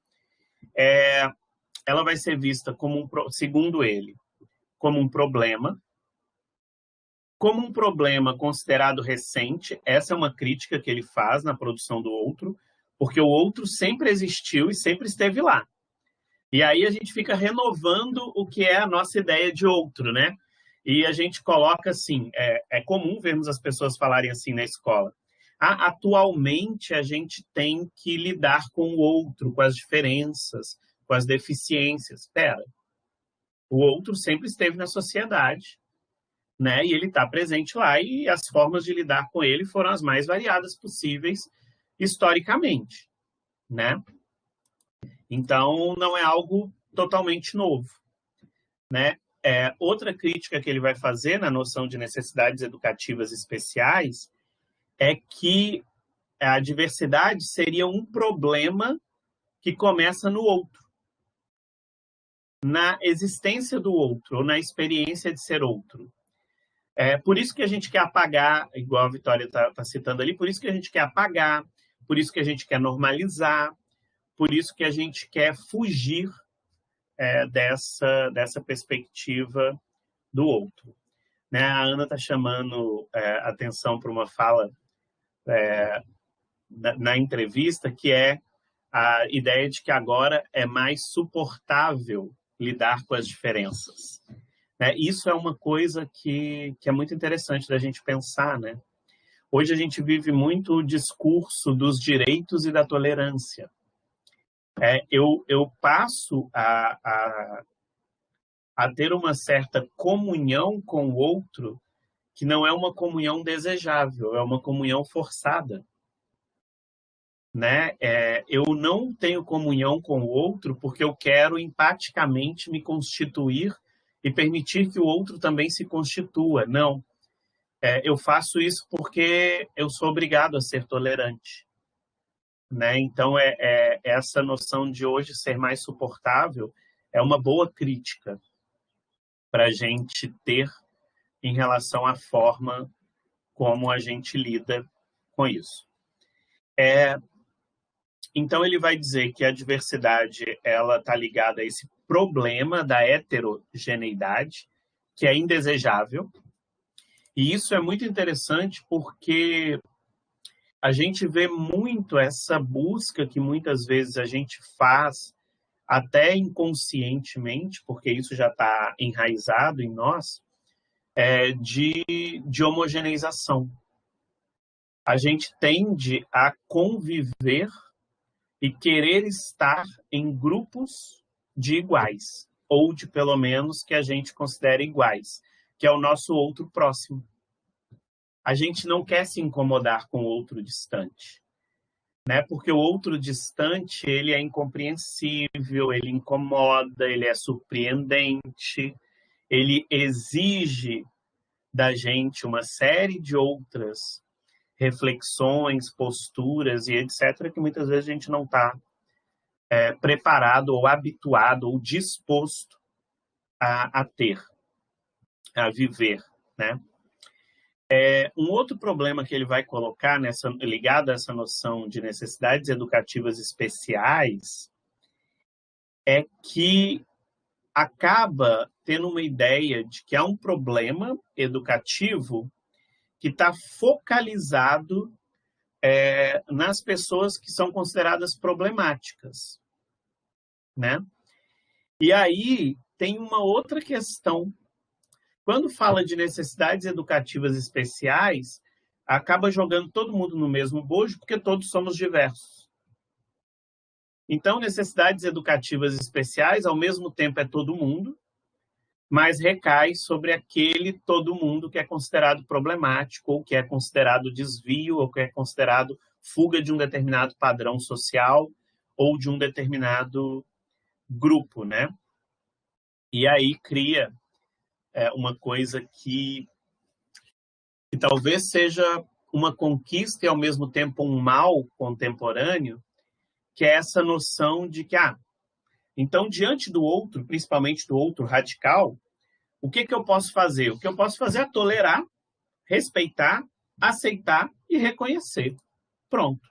ela vai ser vista como, segundo ele, como um problema considerado recente. Essa é uma crítica que ele faz na produção do outro, porque o outro sempre existiu e sempre esteve lá. E aí a gente fica renovando o que é a nossa ideia de outro, né? E a gente coloca assim, é comum vermos as pessoas falarem assim na escola. Atualmente a gente tem que lidar com o outro, com as diferenças, com as deficiências. Espera, o outro sempre esteve na sociedade, né? E ele está presente lá, e as formas de lidar com ele foram as mais variadas possíveis historicamente, né? Então, não é algo totalmente novo, né? Outra crítica que ele vai fazer na noção de necessidades educativas especiais é que a diversidade seria um problema que começa no outro, na existência do outro, ou na experiência de ser outro. Por isso que a gente quer apagar, igual a Vitória está citando ali, por isso que a gente quer apagar, por isso que a gente quer normalizar, por isso que a gente quer fugir dessa perspectiva do outro. Né? A Ana está chamando atenção para uma fala na entrevista, que é a ideia de que agora é mais suportável lidar com as diferenças. Isso é uma coisa que é muito interessante da gente pensar, né? Hoje a gente vive muito o discurso dos direitos e da tolerância. Eu passo a ter uma certa comunhão com o outro que não é uma comunhão desejável, é uma comunhão forçada. Né? Eu não tenho comunhão com o outro porque eu quero empaticamente me constituir e permitir que o outro também se constitua. Não. Eu faço isso porque eu sou obrigado a ser tolerante. Né? Então, essa noção de hoje ser mais suportável é uma boa crítica para a gente ter em relação à forma como a gente lida com isso. Então, ele vai dizer que a diversidade ela está ligada a esse problema da heterogeneidade, que é indesejável. E isso é muito interessante porque a gente vê muito essa busca que muitas vezes a gente faz, até inconscientemente, porque isso já está enraizado em nós, de homogeneização. A gente tende a conviver e querer estar em grupos de iguais, ou de pelo menos que a gente considere iguais, que é o nosso outro próximo. A gente não quer se incomodar com o outro distante, né? Porque o outro distante, ele é incompreensível, ele incomoda, ele é surpreendente, ele exige da gente uma série de outras reflexões, posturas e etc., que muitas vezes a gente não está preparado ou habituado ou disposto a ter, a viver, né? Um outro problema que ele vai colocar ligado a essa noção de necessidades educativas especiais é que acaba tendo uma ideia de que há um problema educativo que está focalizado nas pessoas que são consideradas problemáticas, né? E aí tem uma outra questão. Quando fala de necessidades educativas especiais, acaba jogando todo mundo no mesmo bojo, porque todos somos diversos. Então, necessidades educativas especiais, ao mesmo tempo, é todo mundo, mas recai sobre aquele todo mundo que é considerado problemático, ou que é considerado desvio, ou que é considerado fuga de um determinado padrão social, ou de um determinado grupo, né? E aí cria uma coisa que talvez seja uma conquista e, ao mesmo tempo, um mal contemporâneo, que é essa noção de que, então, diante do outro, principalmente do outro radical, o que eu posso fazer? O que eu posso fazer é tolerar respeitar, aceitar e reconhecer. Pronto.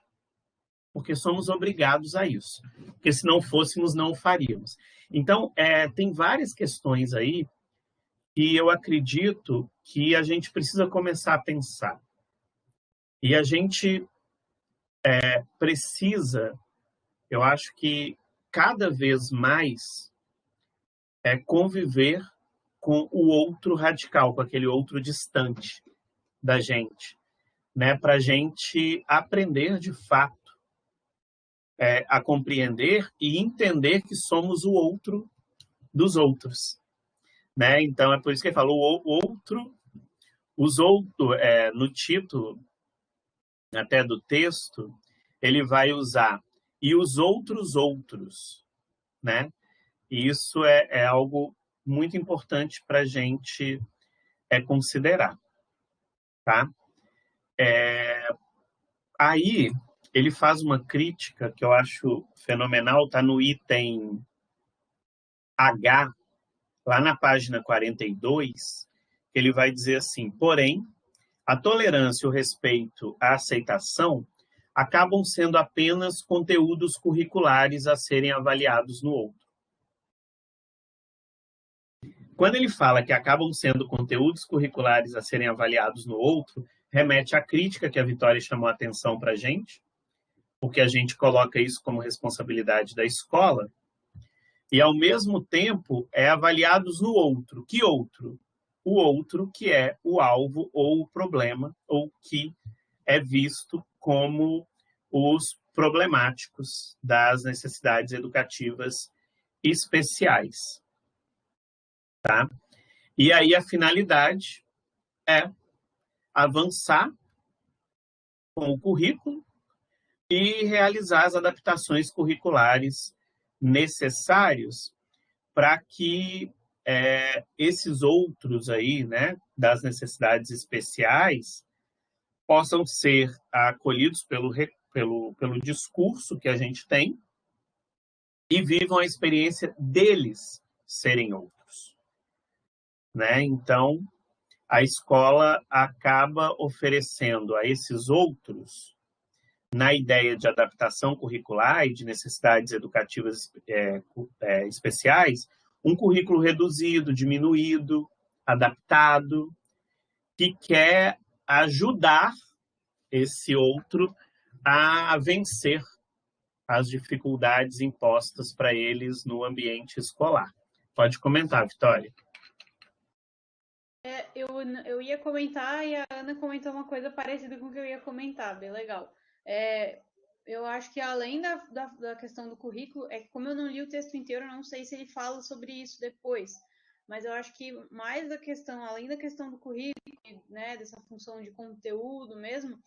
Porque somos obrigados a isso. Porque se não fôssemos, não o faríamos. Então, tem várias questões aí que eu acredito que a gente precisa começar a pensar. E a gente precisa, eu acho que cada vez mais conviver com o outro radical, com aquele outro distante da gente, né? Para a gente aprender de fato a compreender e entender que somos o outro dos outros, né? Então é por isso que ele falou o outro, os outros, no título até do texto, ele vai usar e os outros, né? E isso é algo muito importante para a gente considerar, tá? Aí ele faz uma crítica que eu acho fenomenal, tá no item H, lá na página 42, que ele vai dizer assim: porém, a tolerância, o respeito, a aceitação acabam sendo apenas conteúdos curriculares a serem avaliados no outro. Quando ele fala que acabam sendo conteúdos curriculares a serem avaliados no outro, remete à crítica que a Vitória chamou a atenção para a gente, porque a gente coloca isso como responsabilidade da escola, e, ao mesmo tempo, avaliados no outro. Que outro? O outro que é o alvo ou o problema, ou que é visto como os problemáticos das necessidades educativas especiais. Tá? E aí a finalidade é avançar com o currículo e realizar as adaptações curriculares necessários para que esses outros aí, né, das necessidades especiais, possam ser acolhidos pelo discurso que a gente tem e vivam a experiência deles serem outros, né? Então, a escola acaba oferecendo a esses outros, na ideia de adaptação curricular e de necessidades educativas especiais, um currículo reduzido, diminuído, adaptado, que quer ajudar esse outro a vencer as dificuldades impostas para eles no ambiente escolar. Pode comentar, Vitória. Eu ia comentar e a Ana comentou uma coisa parecida com o que eu ia comentar, bem legal. Eu acho que além da questão do currículo, como eu não li o texto inteiro, eu não sei se ele fala sobre isso depois, mas eu acho que mais da questão, além da questão do currículo, né, dessa função de conteúdo mesmo,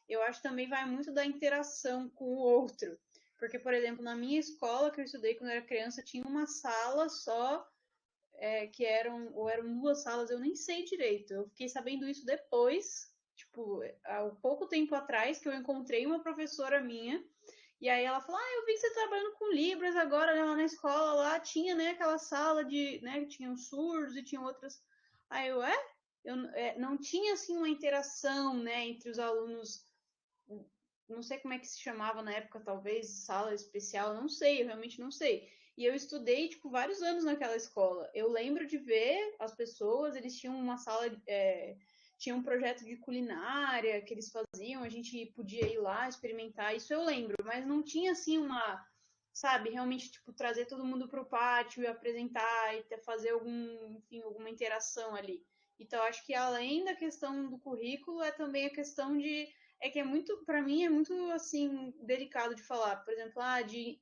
eu acho que também vai muito da interação com o outro. Porque, por exemplo, na minha escola, que eu estudei quando eu era criança, tinha uma sala só, que eram 2 salas, eu nem sei direito. Eu fiquei sabendo isso depois, tipo, há pouco tempo atrás, que eu encontrei uma professora minha, e aí ela falou, eu vi que você tá trabalhando com Libras agora, né, lá na escola, lá tinha, né, aquela sala de, né, tinha os surdos e tinha outras... Aí eu, não tinha, assim, uma interação, né, entre os alunos, não sei como é que se chamava na época, talvez sala especial, não sei, eu realmente não sei. E eu estudei, tipo, vários anos naquela escola. Eu lembro de ver as pessoas, eles tinham uma sala, tinha um projeto de culinária que eles faziam, a gente podia ir lá experimentar, isso eu lembro, mas não tinha, assim, sabe, realmente, tipo, trazer todo mundo para o pátio e apresentar e fazer alguma interação ali. Então, acho que além da questão do currículo, é também a questão de... que é muito, para mim, é muito, assim, delicado de falar. Por exemplo, de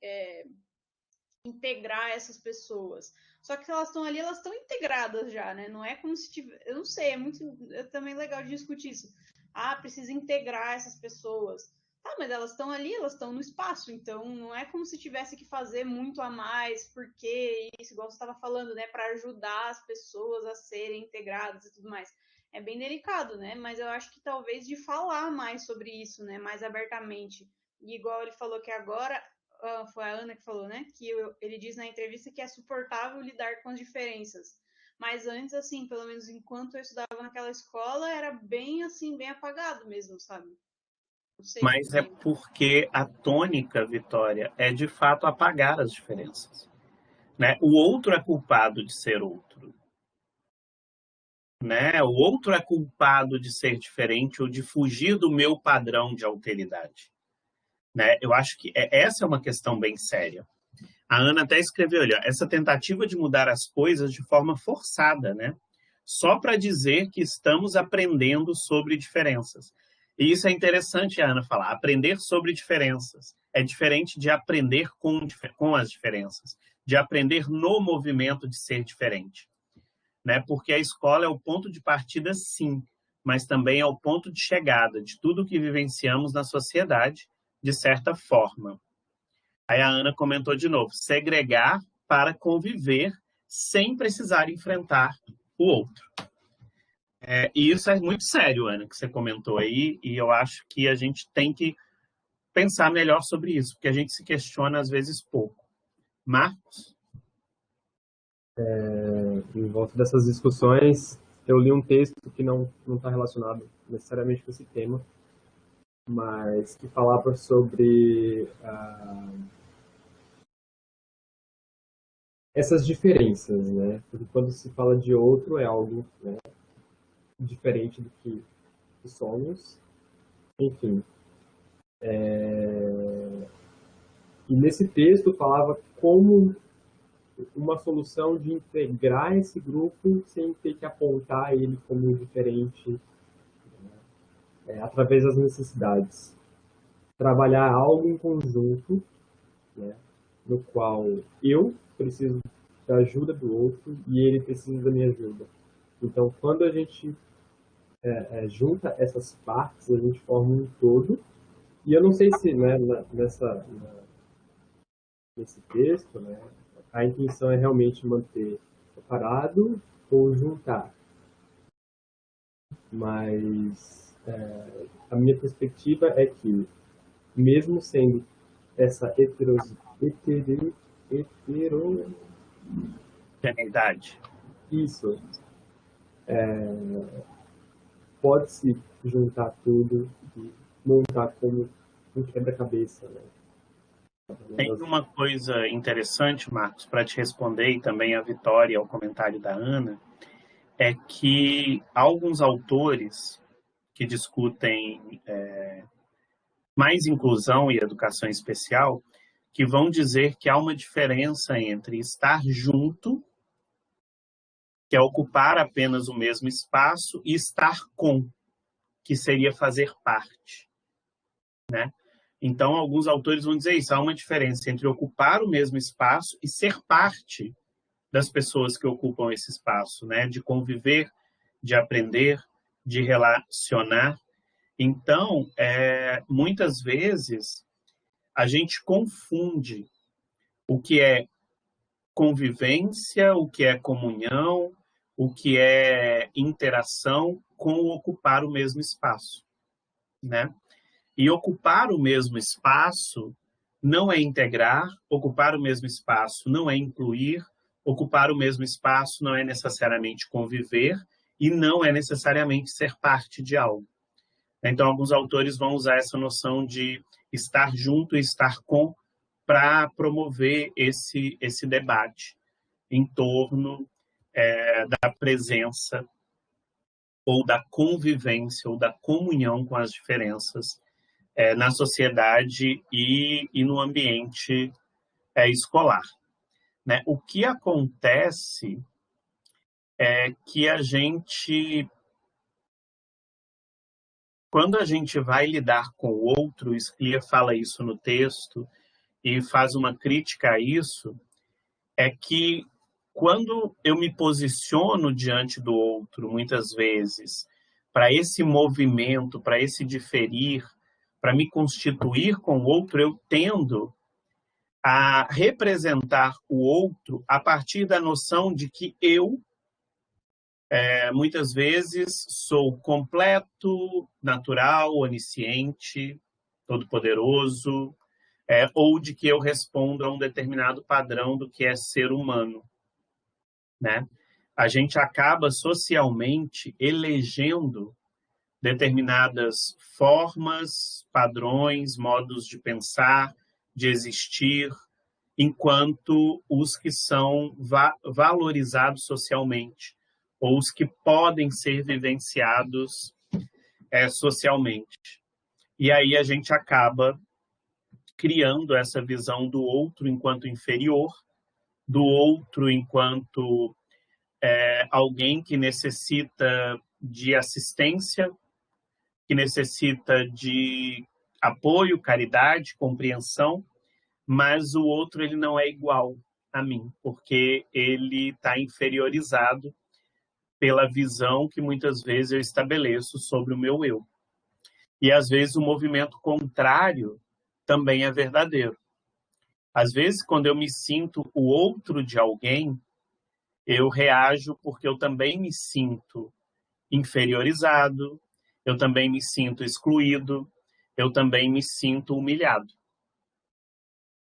integrar essas pessoas. Só que elas estão ali, elas estão integradas já, né? Não é como se tivesse... Eu não sei, é também legal de discutir isso. Precisa integrar essas pessoas. Mas elas estão ali, elas estão no espaço, então não é como se tivesse que fazer muito a mais, porque isso, igual você estava falando, né? Para ajudar as pessoas a serem integradas e tudo mais. É bem delicado, né? Mas eu acho que talvez de falar mais sobre isso, né? Mais abertamente. E igual ele falou que agora, foi a Ana que falou, né? Que ele diz na entrevista que é suportável lidar com as diferenças. Mas antes, assim, pelo menos enquanto eu estudava naquela escola, era bem, assim, bem apagado mesmo, sabe? Não sei por Mas é quê. porque a tônica, Vitória, é de fato apagar as diferenças, né? O outro é culpado de ser outro, né? O outro é culpado de ser diferente ou de fugir do meu padrão de alteridade, né? Eu acho que essa é uma questão bem séria. A Ana até escreveu, olha, essa tentativa de mudar as coisas de forma forçada, né? Só para dizer que estamos aprendendo sobre diferenças. E isso é interessante, a Ana falar. Aprender sobre diferenças é diferente de aprender com as diferenças, de aprender no movimento de ser diferente, né? Porque a escola é o ponto de partida, sim, mas também é o ponto de chegada de tudo que vivenciamos na sociedade, de certa forma. Aí a Ana comentou de novo, segregar para conviver sem precisar enfrentar o outro. E isso é muito sério, Ana, que você comentou aí, e eu acho que a gente tem que pensar melhor sobre isso, porque a gente se questiona às vezes pouco. Marcos? Em volta dessas discussões, eu li um texto que não está relacionado necessariamente com esse tema, mas que falava sobre essas diferenças, né? Porque quando se fala de outro é algo, né, diferente do que somos, enfim. E nesse texto falava como uma solução de integrar esse grupo sem ter que apontar ele como diferente, através das necessidades. Trabalhar algo em conjunto, né, no qual eu preciso da ajuda do outro e ele precisa da minha ajuda. Então, quando a gente junta essas partes, a gente forma um todo. E eu não sei se, né, nesse texto, né, a intenção é realmente manter separado ou juntar. Mas a minha perspectiva é que, mesmo sendo essa Eternidade. isso, pode-se juntar tudo e montar como um quebra-cabeça, né? Tem uma coisa interessante, Marcos, para te responder, e também a Vitória, ao comentário da Ana, é que alguns autores que discutem mais inclusão e educação especial, que vão dizer que há uma diferença entre estar junto, que é ocupar apenas o mesmo espaço, e estar com, que seria fazer parte, né? Então, alguns autores vão dizer isso, há uma diferença entre ocupar o mesmo espaço e ser parte das pessoas que ocupam esse espaço, né? De conviver, de aprender, de relacionar. Então, muitas vezes, a gente confunde o que é convivência, o que é comunhão, o que é interação com ocupar o mesmo espaço, né? E ocupar o mesmo espaço não é integrar, ocupar o mesmo espaço não é incluir, ocupar o mesmo espaço não é necessariamente conviver e não é necessariamente ser parte de algo. Então, alguns autores vão usar essa noção de estar junto e estar com para promover esse debate em torno da presença ou da convivência ou da comunhão com as diferenças na sociedade e no ambiente escolar, né? O que acontece é que quando a gente vai lidar com o outro, Scliar fala isso no texto e faz uma crítica a isso, é que quando eu me posiciono diante do outro, muitas vezes, para esse movimento, para esse diferir, para me constituir com o outro, eu tendo a representar o outro a partir da noção de que eu, muitas vezes, sou completo, natural, onisciente, todo-poderoso, ou de que eu respondo a um determinado padrão do que é ser humano, né? a gente acaba socialmente elegendo determinadas formas, padrões, modos de pensar, de existir, enquanto os que são valorizados socialmente, ou os que podem ser vivenciados socialmente. E aí a gente acaba criando essa visão do outro enquanto inferior, do outro enquanto alguém que necessita de assistência, que necessita de apoio, caridade, compreensão, mas o outro ele não é igual a mim, porque ele está inferiorizado pela visão que muitas vezes eu estabeleço sobre o meu eu. E às vezes o movimento contrário também é verdadeiro. Às vezes, quando eu me sinto o outro de alguém, eu reajo porque eu também me sinto inferiorizado, eu também me sinto excluído, eu também me sinto humilhado.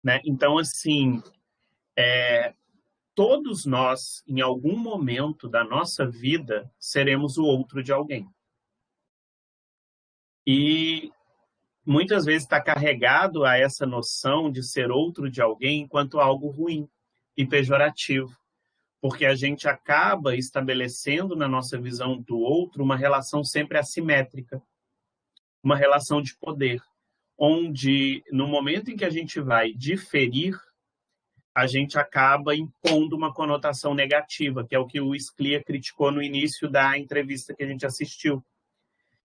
Né? Então, assim, todos nós, em algum momento da nossa vida, seremos o outro de alguém. E muitas vezes está carregado a essa noção de ser outro de alguém enquanto algo ruim e pejorativo, porque a gente acaba estabelecendo na nossa visão do outro uma relação sempre assimétrica, uma relação de poder, onde no momento em que a gente vai diferir, a gente acaba impondo uma conotação negativa, que é o que o Scliar criticou no início da entrevista que a gente assistiu.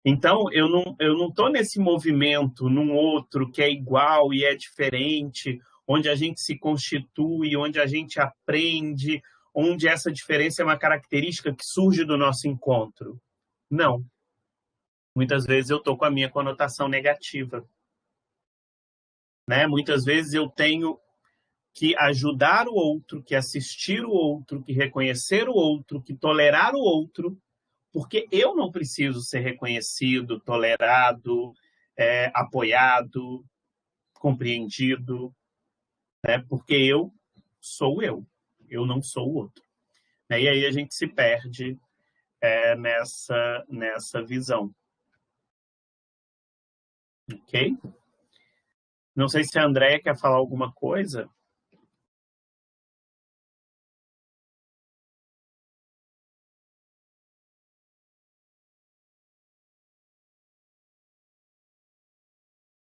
Então, eu não estou nesse movimento, num outro que é igual e é diferente, onde a gente se constitui, onde a gente aprende, onde essa diferença é uma característica que surge do nosso encontro. Não. Muitas vezes eu estou com a minha conotação negativa. Né? Muitas vezes eu tenho que ajudar o outro, que assistir o outro, que reconhecer o outro, que tolerar o outro, porque eu não preciso ser reconhecido, tolerado, apoiado, compreendido, né? Porque eu sou eu não sou o outro. Né? E aí a gente se perde nessa visão. Ok? Não sei se a Andréia quer falar alguma coisa.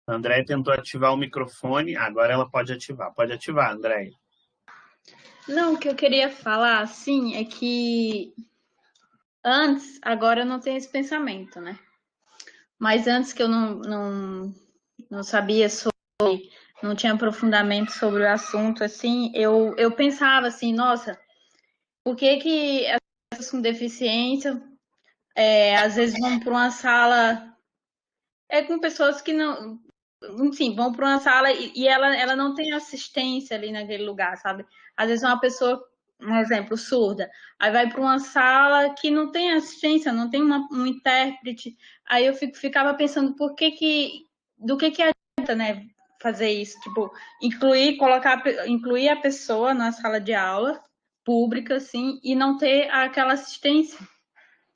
A Andréia tentou ativar o microfone, agora ela pode ativar. Pode ativar, Andréia. Não, o que eu queria falar, assim, é que antes, agora eu não tenho esse pensamento, né? Mas antes que eu não sabia sobre, não tinha aprofundamento sobre o assunto, assim, eu pensava assim, nossa, por que as pessoas com deficiência às vezes vão para uma sala com pessoas que não, enfim, vão para uma sala e ela não tem assistência ali naquele lugar, sabe? Às vezes uma pessoa, um exemplo, surda, aí vai para uma sala que não tem assistência, não tem um intérprete, aí eu ficava pensando do que adianta, né, fazer isso, tipo, incluir a pessoa na sala de aula pública, assim, e não ter aquela assistência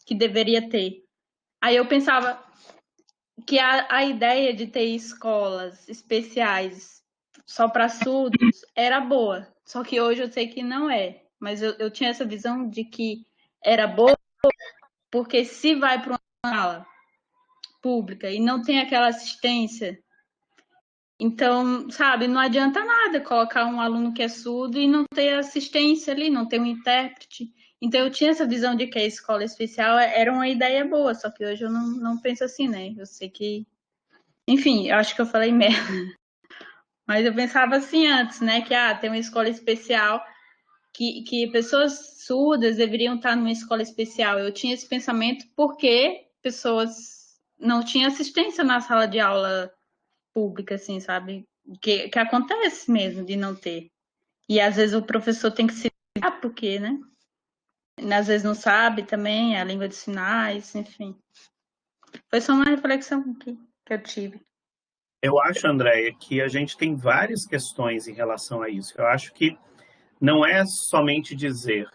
que deveria ter. Aí eu pensava que a ideia de ter escolas especiais só para surdos era boa, só que hoje eu sei que não é. Mas eu tinha essa visão de que era boa, porque se vai para uma sala pública e não tem aquela assistência, então, sabe, não adianta nada colocar um aluno que é surdo e não ter assistência ali, não ter um intérprete. Então, eu tinha essa visão de que a escola especial era uma ideia boa, só que hoje eu não penso assim, né? Eu sei que... Enfim, eu acho que eu falei merda. Mas eu pensava assim antes, né? Que tem uma escola especial, que pessoas surdas deveriam estar numa escola especial. Eu tinha esse pensamento porque pessoas não tinham assistência na sala de aula pública, assim, sabe? Que acontece mesmo de não ter. E às vezes o professor tem que se virar, porque, né? Às vezes não sabe também a língua de sinais, enfim. Foi só uma reflexão que eu tive. Eu acho, Andréia, que a gente tem várias questões em relação a isso. Eu acho que não é somente dizer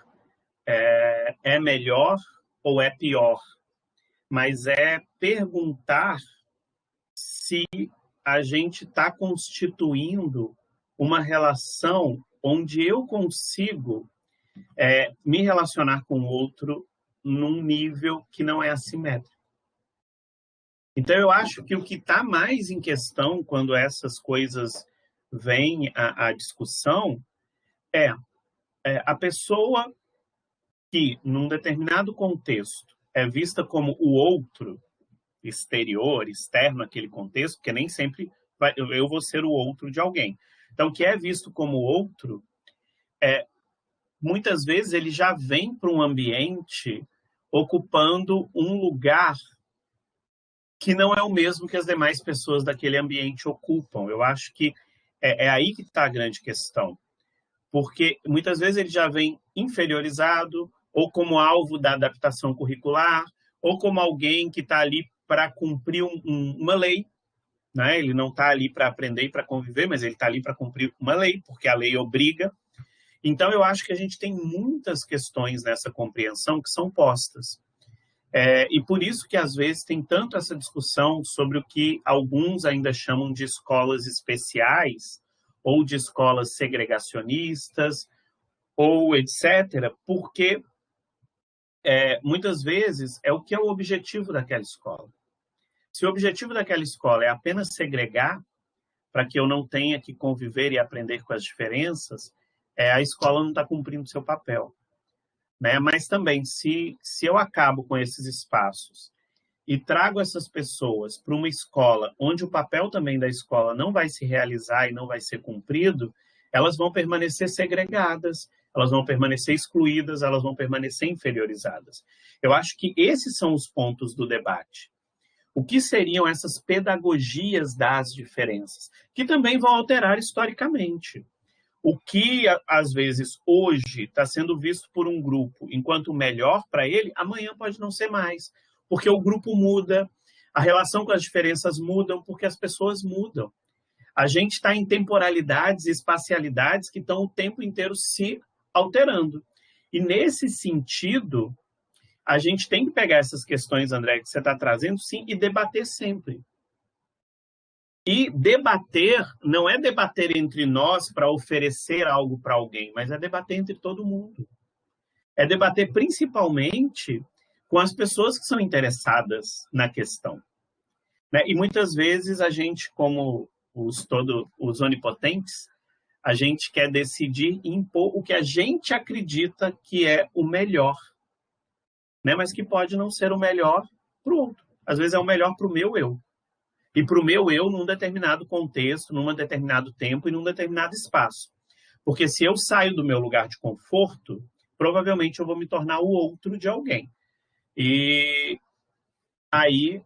é melhor ou é pior, mas é perguntar se a gente está constituindo uma relação onde eu consigo me relacionar com o outro num nível que não é assimétrico. Então, eu acho que o que está mais em questão quando essas coisas vêm à discussão é a pessoa que, num determinado contexto, é vista como o outro, exterior, externo àquele contexto, porque nem sempre eu vou ser o outro de alguém. Então, o que é visto como outro, muitas vezes ele já vem para um ambiente ocupando um lugar que não é o mesmo que as demais pessoas daquele ambiente ocupam. Eu acho que é aí que está a grande questão. Porque muitas vezes ele já vem inferiorizado, ou como alvo da adaptação curricular, ou como alguém que está ali para cumprir uma lei, né? Ele não está ali para aprender e para conviver, mas ele está ali para cumprir uma lei, porque a lei obriga. Então, eu acho que a gente tem muitas questões nessa compreensão que são postas. E por isso que, às vezes, tem tanto essa discussão sobre o que alguns ainda chamam de escolas especiais, ou de escolas segregacionistas, ou etc., porque muitas vezes é o que é o objetivo daquela escola. Se o objetivo daquela escola é apenas segregar, para que eu não tenha que conviver e aprender com as diferenças, a escola não está cumprindo seu papel. Né? Mas também, se eu acabo com esses espaços e trago essas pessoas para uma escola onde o papel também da escola não vai se realizar e não vai ser cumprido, elas vão permanecer segregadas, elas vão permanecer excluídas, elas vão permanecer inferiorizadas. Eu acho que esses são os pontos do debate. O que seriam essas pedagogias das diferenças, que também vão alterar historicamente. O que, às vezes, hoje está sendo visto por um grupo enquanto melhor para ele, amanhã pode não ser mais, porque o grupo muda, a relação com as diferenças mudam, porque as pessoas mudam. A gente está em temporalidades e espacialidades que estão o tempo inteiro se alterando. E, nesse sentido, a gente tem que pegar essas questões, André, que você está trazendo, sim, e debater sempre. E debater não é debater entre nós para oferecer algo para alguém, mas é debater entre todo mundo. É debater principalmente com as pessoas que são interessadas na questão. Né? E muitas vezes a gente, como os onipotentes, a gente quer decidir e impor o que a gente acredita que é o melhor, né? Mas que pode não ser o melhor para o outro. Às vezes é o melhor para o meu eu. E para o meu eu num determinado contexto, num determinado tempo e num determinado espaço. Porque se eu saio do meu lugar de conforto, provavelmente eu vou me tornar o outro de alguém. E aí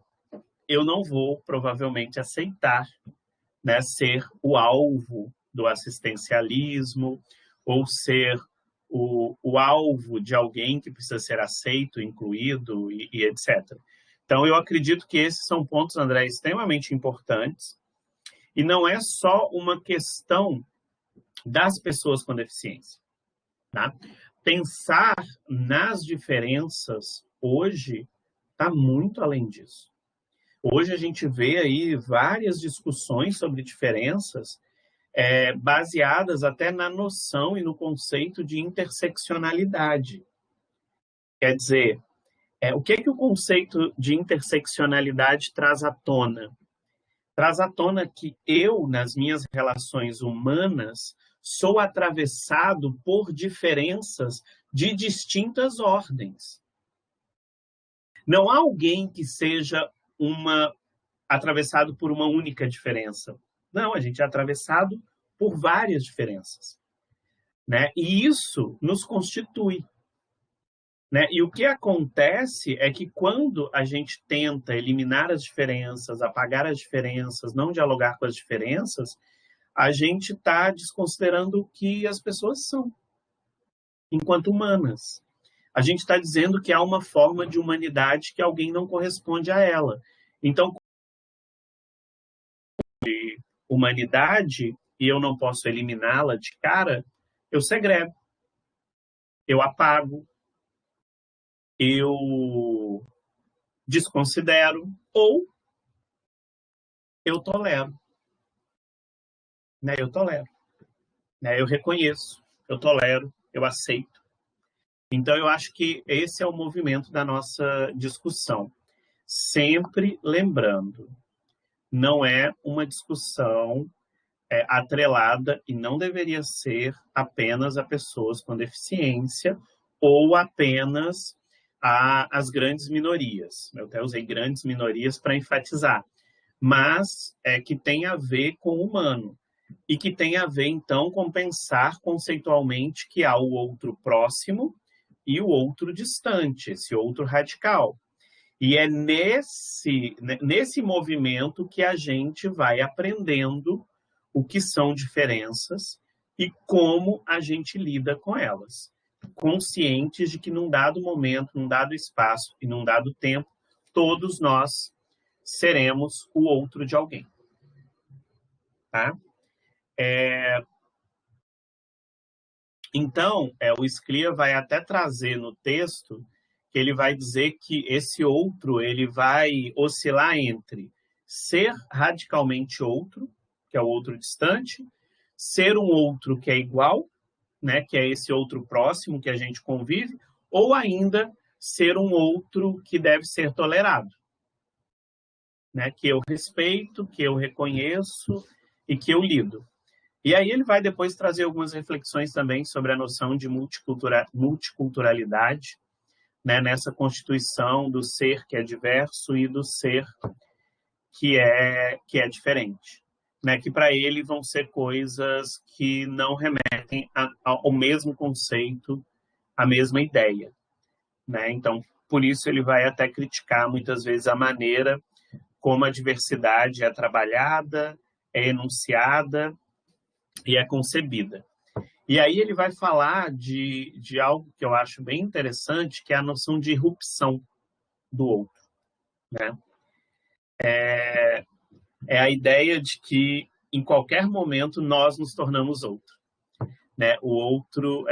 eu não vou, provavelmente, aceitar, né, ser o alvo do assistencialismo ou ser o alvo de alguém que precisa ser aceito, incluído e etc. Então, eu acredito que esses são pontos, André, extremamente importantes. E não é só uma questão das pessoas com deficiência. Tá? Pensar nas diferenças hoje está muito além disso. Hoje a gente vê aí várias discussões sobre diferenças baseadas até na noção e no conceito de interseccionalidade. Quer dizer, o que o conceito de interseccionalidade traz à tona? Traz à tona que eu, nas minhas relações humanas, sou atravessado por diferenças de distintas ordens. Não há alguém que seja atravessado por uma única diferença. Não, a gente é atravessado por várias diferenças. Né? E isso nos constitui. Né? E o que acontece é que quando a gente tenta eliminar as diferenças, apagar as diferenças, não dialogar com as diferenças, a gente está desconsiderando o que as pessoas são, enquanto humanas. A gente está dizendo que há uma forma de humanidade que alguém não corresponde a ela. Então, de humanidade, e eu não posso eliminá-la de cara, eu segrego, eu apago, eu desconsidero ou eu tolero. Né? Eu tolero. Né? Eu reconheço, eu tolero, eu aceito. Então, eu acho que esse é o movimento da nossa discussão. Sempre lembrando, não é uma discussão atrelada e não deveria ser apenas a pessoas com deficiência ou apenas às grandes minorias. Eu até usei grandes minorias para enfatizar, mas que tem a ver com o humano e que tem a ver, então, com pensar conceitualmente que há o outro próximo e o outro distante, esse outro radical. E é nesse movimento que a gente vai aprendendo o que são diferenças e como a gente lida com elas. Conscientes de que num dado momento, num dado espaço e num dado tempo, todos nós seremos o outro de alguém. Tá? Então, o Scliar vai até trazer no texto que ele vai dizer que esse outro ele vai oscilar entre ser radicalmente outro, que é o outro distante, ser um outro que é igual, né, que é esse outro próximo que a gente convive, ou ainda ser um outro que deve ser tolerado, né, que eu respeito, que eu reconheço e que eu lido. E aí ele vai depois trazer algumas reflexões também sobre a noção de multiculturalidade, né, nessa constituição do ser que é diverso e do ser que é diferente. Né, que para ele vão ser coisas que não remetem ao mesmo conceito, à mesma ideia. Né? Então, por isso ele vai até criticar muitas vezes a maneira como a diversidade é trabalhada, é enunciada e é concebida. E aí ele vai falar de algo que eu acho bem interessante, que é a noção de irrupção do outro. Né? É a ideia de que, em qualquer momento, nós nos tornamos outro. Né? O outro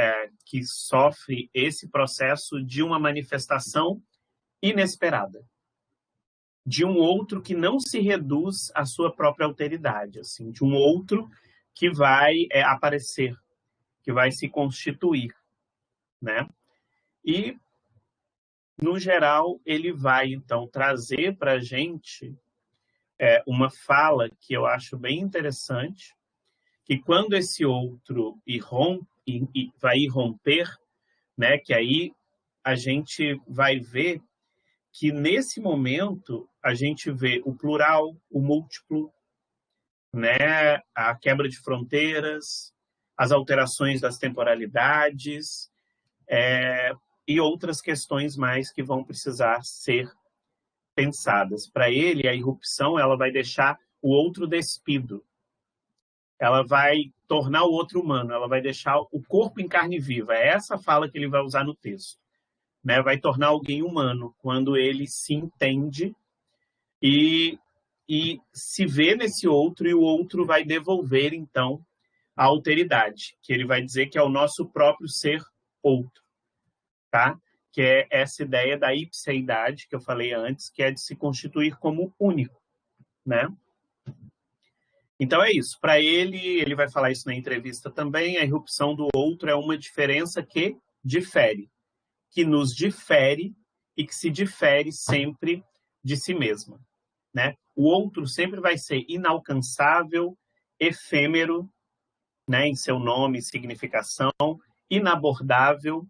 que sofre esse processo de uma manifestação inesperada. De um outro que não se reduz à sua própria alteridade. Assim, de um outro que vai aparecer, que vai se constituir. Né? E, no geral, ele vai, então, trazer para a gente uma fala que eu acho bem interessante, que quando esse outro vai irromper, né, que aí a gente vai ver que nesse momento a gente vê o plural, o múltiplo, né, a quebra de fronteiras, as alterações das temporalidades e outras questões mais que vão precisar ser pensadas. Para ele, a irrupção ela vai deixar o outro despido. Ela vai tornar o outro humano, ela vai deixar o corpo em carne viva. É essa fala que ele vai usar no texto. Né? Vai tornar alguém humano, quando ele se entende e se vê nesse outro, e o outro vai devolver, então, a alteridade, que ele vai dizer que é o nosso próprio ser outro. Tá? Que é essa ideia da ipseidade, que eu falei antes, que é de se constituir como único. Né? Então é isso. Para ele vai falar isso na entrevista também, a irrupção do outro é uma diferença que difere, que nos difere e que se difere sempre de si mesma. Né? O outro sempre vai ser inalcançável, efêmero, né, em seu nome e significação, inabordável,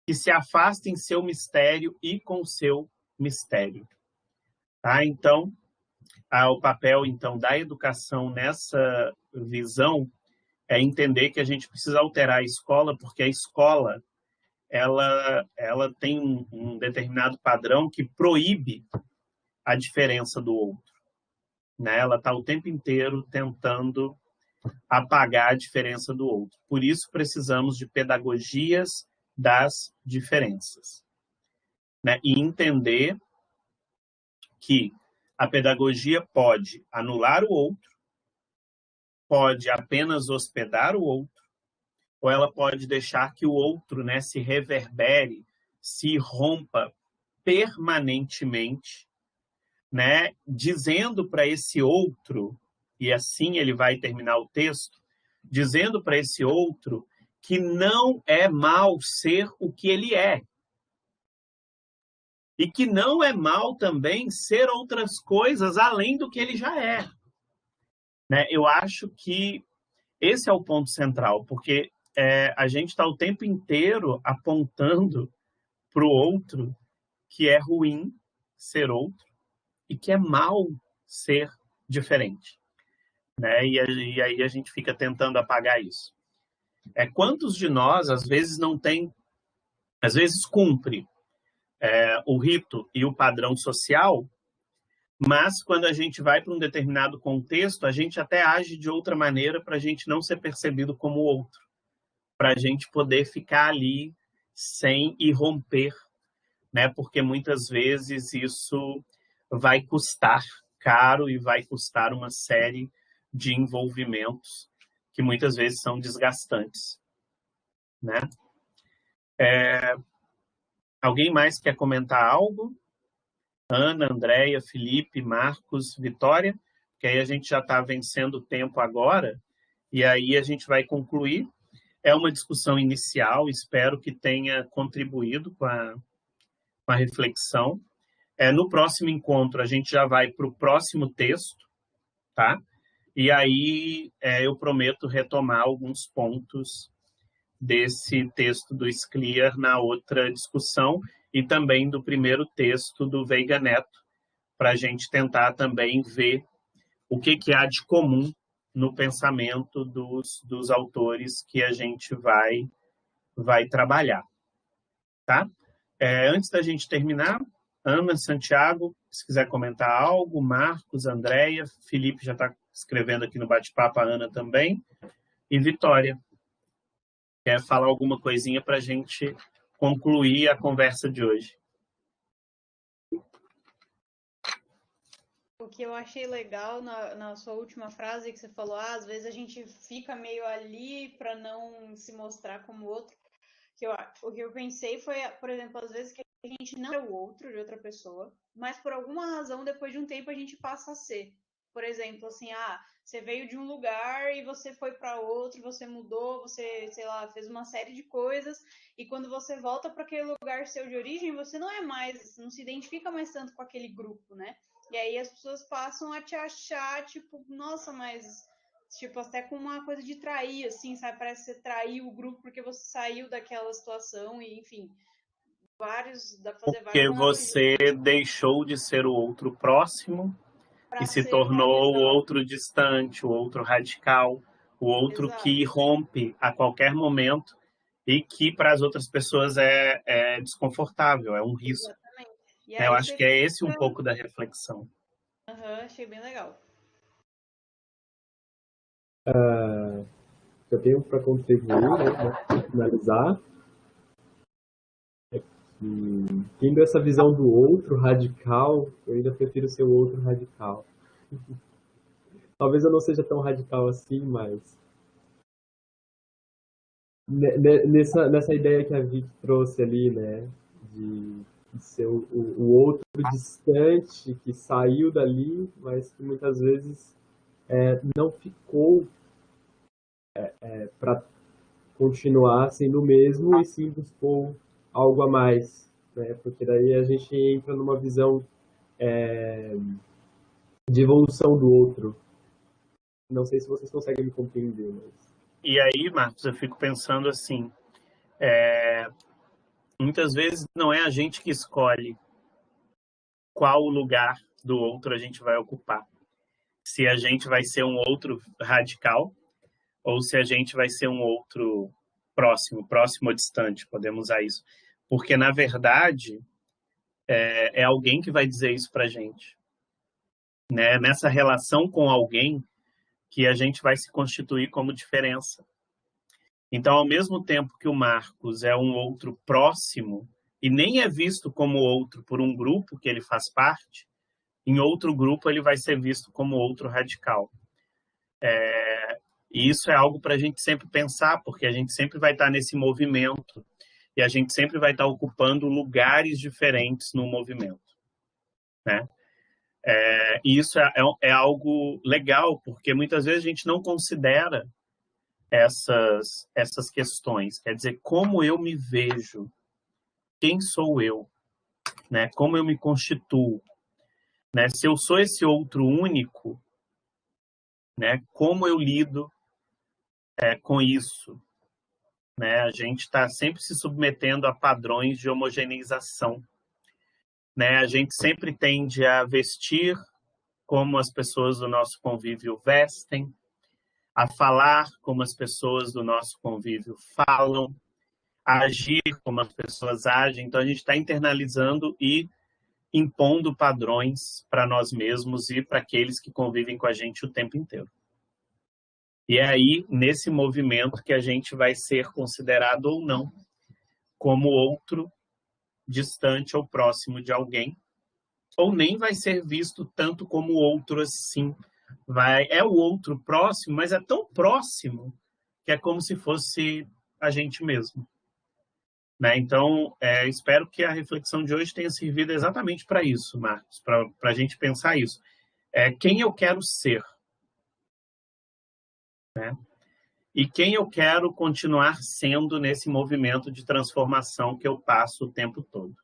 que se afasta em seu mistério e com seu mistério. Tá? Então, o papel então da educação nessa visão é entender que a gente precisa alterar a escola, porque a escola ela tem um determinado padrão que proíbe a diferença do outro. Né? Ela está o tempo inteiro tentando apagar a diferença do outro. Por isso, precisamos de pedagogias das diferenças. Né? E entender que a pedagogia pode anular o outro, pode apenas hospedar o outro, ou ela pode deixar que o outro, né, se reverbere, se rompa permanentemente, né, dizendo para esse outro, e assim ele vai terminar o texto, dizendo para esse outro que não é mal ser o que ele é. E que não é mal também ser outras coisas além do que ele já é. Né? Eu acho que esse é o ponto central, porque a gente está o tempo inteiro apontando para o outro que é ruim ser outro e que é mal ser diferente. Né? E aí a gente fica tentando apagar isso. Quantos de nós, às vezes, não tem, às vezes cumpre o rito e o padrão social, mas quando a gente vai para um determinado contexto, a gente até age de outra maneira para a gente não ser percebido como outro, para a gente poder ficar ali sem irromper, né? Porque muitas vezes isso vai custar caro e vai custar uma série de envolvimentos que muitas vezes são desgastantes, né? Alguém mais quer comentar algo? Ana, Andréia, Felipe, Marcos, Vitória? Que aí a gente já está vencendo o tempo agora e aí a gente vai concluir. É uma discussão inicial, espero que tenha contribuído com a reflexão. No próximo encontro, a gente já vai para o próximo texto, tá? E aí eu prometo retomar alguns pontos desse texto do Scliar na outra discussão e também do primeiro texto do Veiga Neto, para a gente tentar também ver o que há de comum no pensamento dos autores que a gente vai trabalhar. Tá? Antes da gente terminar, Ana, Santiago, se quiser comentar algo, Marcos, Andréia, Felipe já está escrevendo aqui no bate-papo, a Ana também, e Vitória. Quer falar alguma coisinha para a gente concluir a conversa de hoje? O que eu achei legal na sua última frase que você falou, às vezes a gente fica meio ali para não se mostrar como outro. O que eu pensei foi, por exemplo, às vezes que a gente não é o outro de outra pessoa, mas por alguma razão, depois de um tempo, a gente passa a ser. Por exemplo, assim, você veio de um lugar e você foi para outro, você mudou, você, sei lá, fez uma série de coisas, e quando você volta para aquele lugar seu de origem, você não é mais, não se identifica mais tanto com aquele grupo, né? E aí as pessoas passam a te achar, tipo, nossa, mas tipo, até com uma coisa de trair, assim, sabe? Parece que você traiu o grupo porque você saiu daquela situação e, enfim, fazer vários Porque você deixou de ser o outro próximo e se tornou o outro distante, o outro radical, o outro Exato. que rompe a qualquer momento e que para as outras pessoas é desconfortável, é um risco. Eu acho que é esse um pouco da reflexão. Achei bem legal. Eu tenho para contribuir, né, para finalizar, tendo essa visão do outro radical, eu ainda prefiro ser o outro radical. Talvez eu não seja tão radical assim, mas nessa ideia que a Vicky trouxe ali, né, de ser o outro distante que saiu dali, mas que muitas vezes não ficou para continuar sendo o mesmo e sim buscou algo a mais, né? Porque daí a gente entra numa visão de evolução do outro. Não sei se vocês conseguem me compreender, mas... E aí, Marcos, eu fico pensando assim, muitas vezes não é a gente que escolhe qual lugar do outro a gente vai ocupar. Se a gente vai ser um outro radical ou se a gente vai ser um outro próximo ou distante, podemos usar isso. Porque, na verdade, é alguém que vai dizer isso pra gente. Né? Nessa relação com alguém que a gente vai se constituir como diferença. Então, ao mesmo tempo que o Marcos é um outro próximo e nem é visto como outro por um grupo que ele faz parte, em outro grupo ele vai ser visto como outro radical. E isso é algo para a gente sempre pensar, porque a gente sempre vai estar nesse movimento. e a gente sempre vai estar ocupando lugares diferentes no movimento, né? E isso é algo legal, porque muitas vezes a gente não considera essas questões. Quer dizer, como eu me vejo, quem sou eu, né? Como eu me constituo, né? Se eu sou esse outro único, né? Como eu lido com isso, né? A gente está sempre se submetendo a padrões de homogeneização, né? A gente sempre tende a vestir como as pessoas do nosso convívio vestem, a falar como as pessoas do nosso convívio falam, a agir como as pessoas agem. Então, a gente está internalizando e impondo padrões para nós mesmos e para aqueles que convivem com a gente o tempo inteiro. E é aí, nesse movimento, que a gente vai ser considerado ou não como outro, distante ou próximo de alguém, ou nem vai ser visto tanto como outro assim. É o outro próximo, mas é tão próximo que é como se fosse a gente mesmo, né? Então, espero que a reflexão de hoje tenha servido exatamente para isso, Marcos, para a gente pensar isso. Quem eu quero ser, né? E quem eu quero continuar sendo nesse movimento de transformação que eu passo o tempo todo,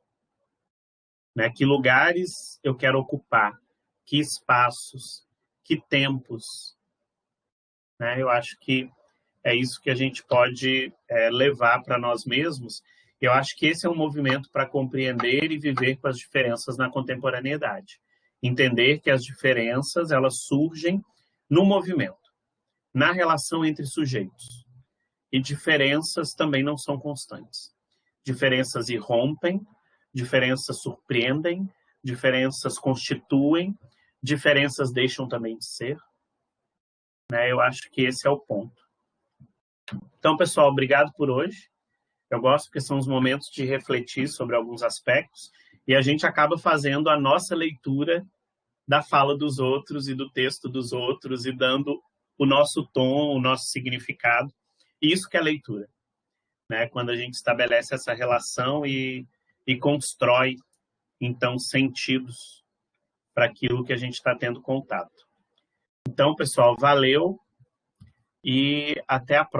né? Que lugares eu quero ocupar, que espaços, que tempos, né? Eu acho que é isso que a gente pode levar para nós mesmos. Eu acho que esse é um movimento para compreender e viver com as diferenças na contemporaneidade. Entender que as diferenças, elas surgem no movimento, na relação entre sujeitos. E diferenças também não são constantes. Diferenças irrompem, diferenças surpreendem, diferenças constituem, diferenças deixam também de ser, né? Eu acho que esse é o ponto. Então, pessoal, obrigado por hoje. Eu gosto porque são os momentos de refletir sobre alguns aspectos e a gente acaba fazendo a nossa leitura da fala dos outros e do texto dos outros e dando o nosso tom, o nosso significado. E isso que é leitura, né? Quando a gente estabelece essa relação e constrói, então, sentidos para aquilo que a gente está tendo contato. Então, pessoal, valeu e até a próxima.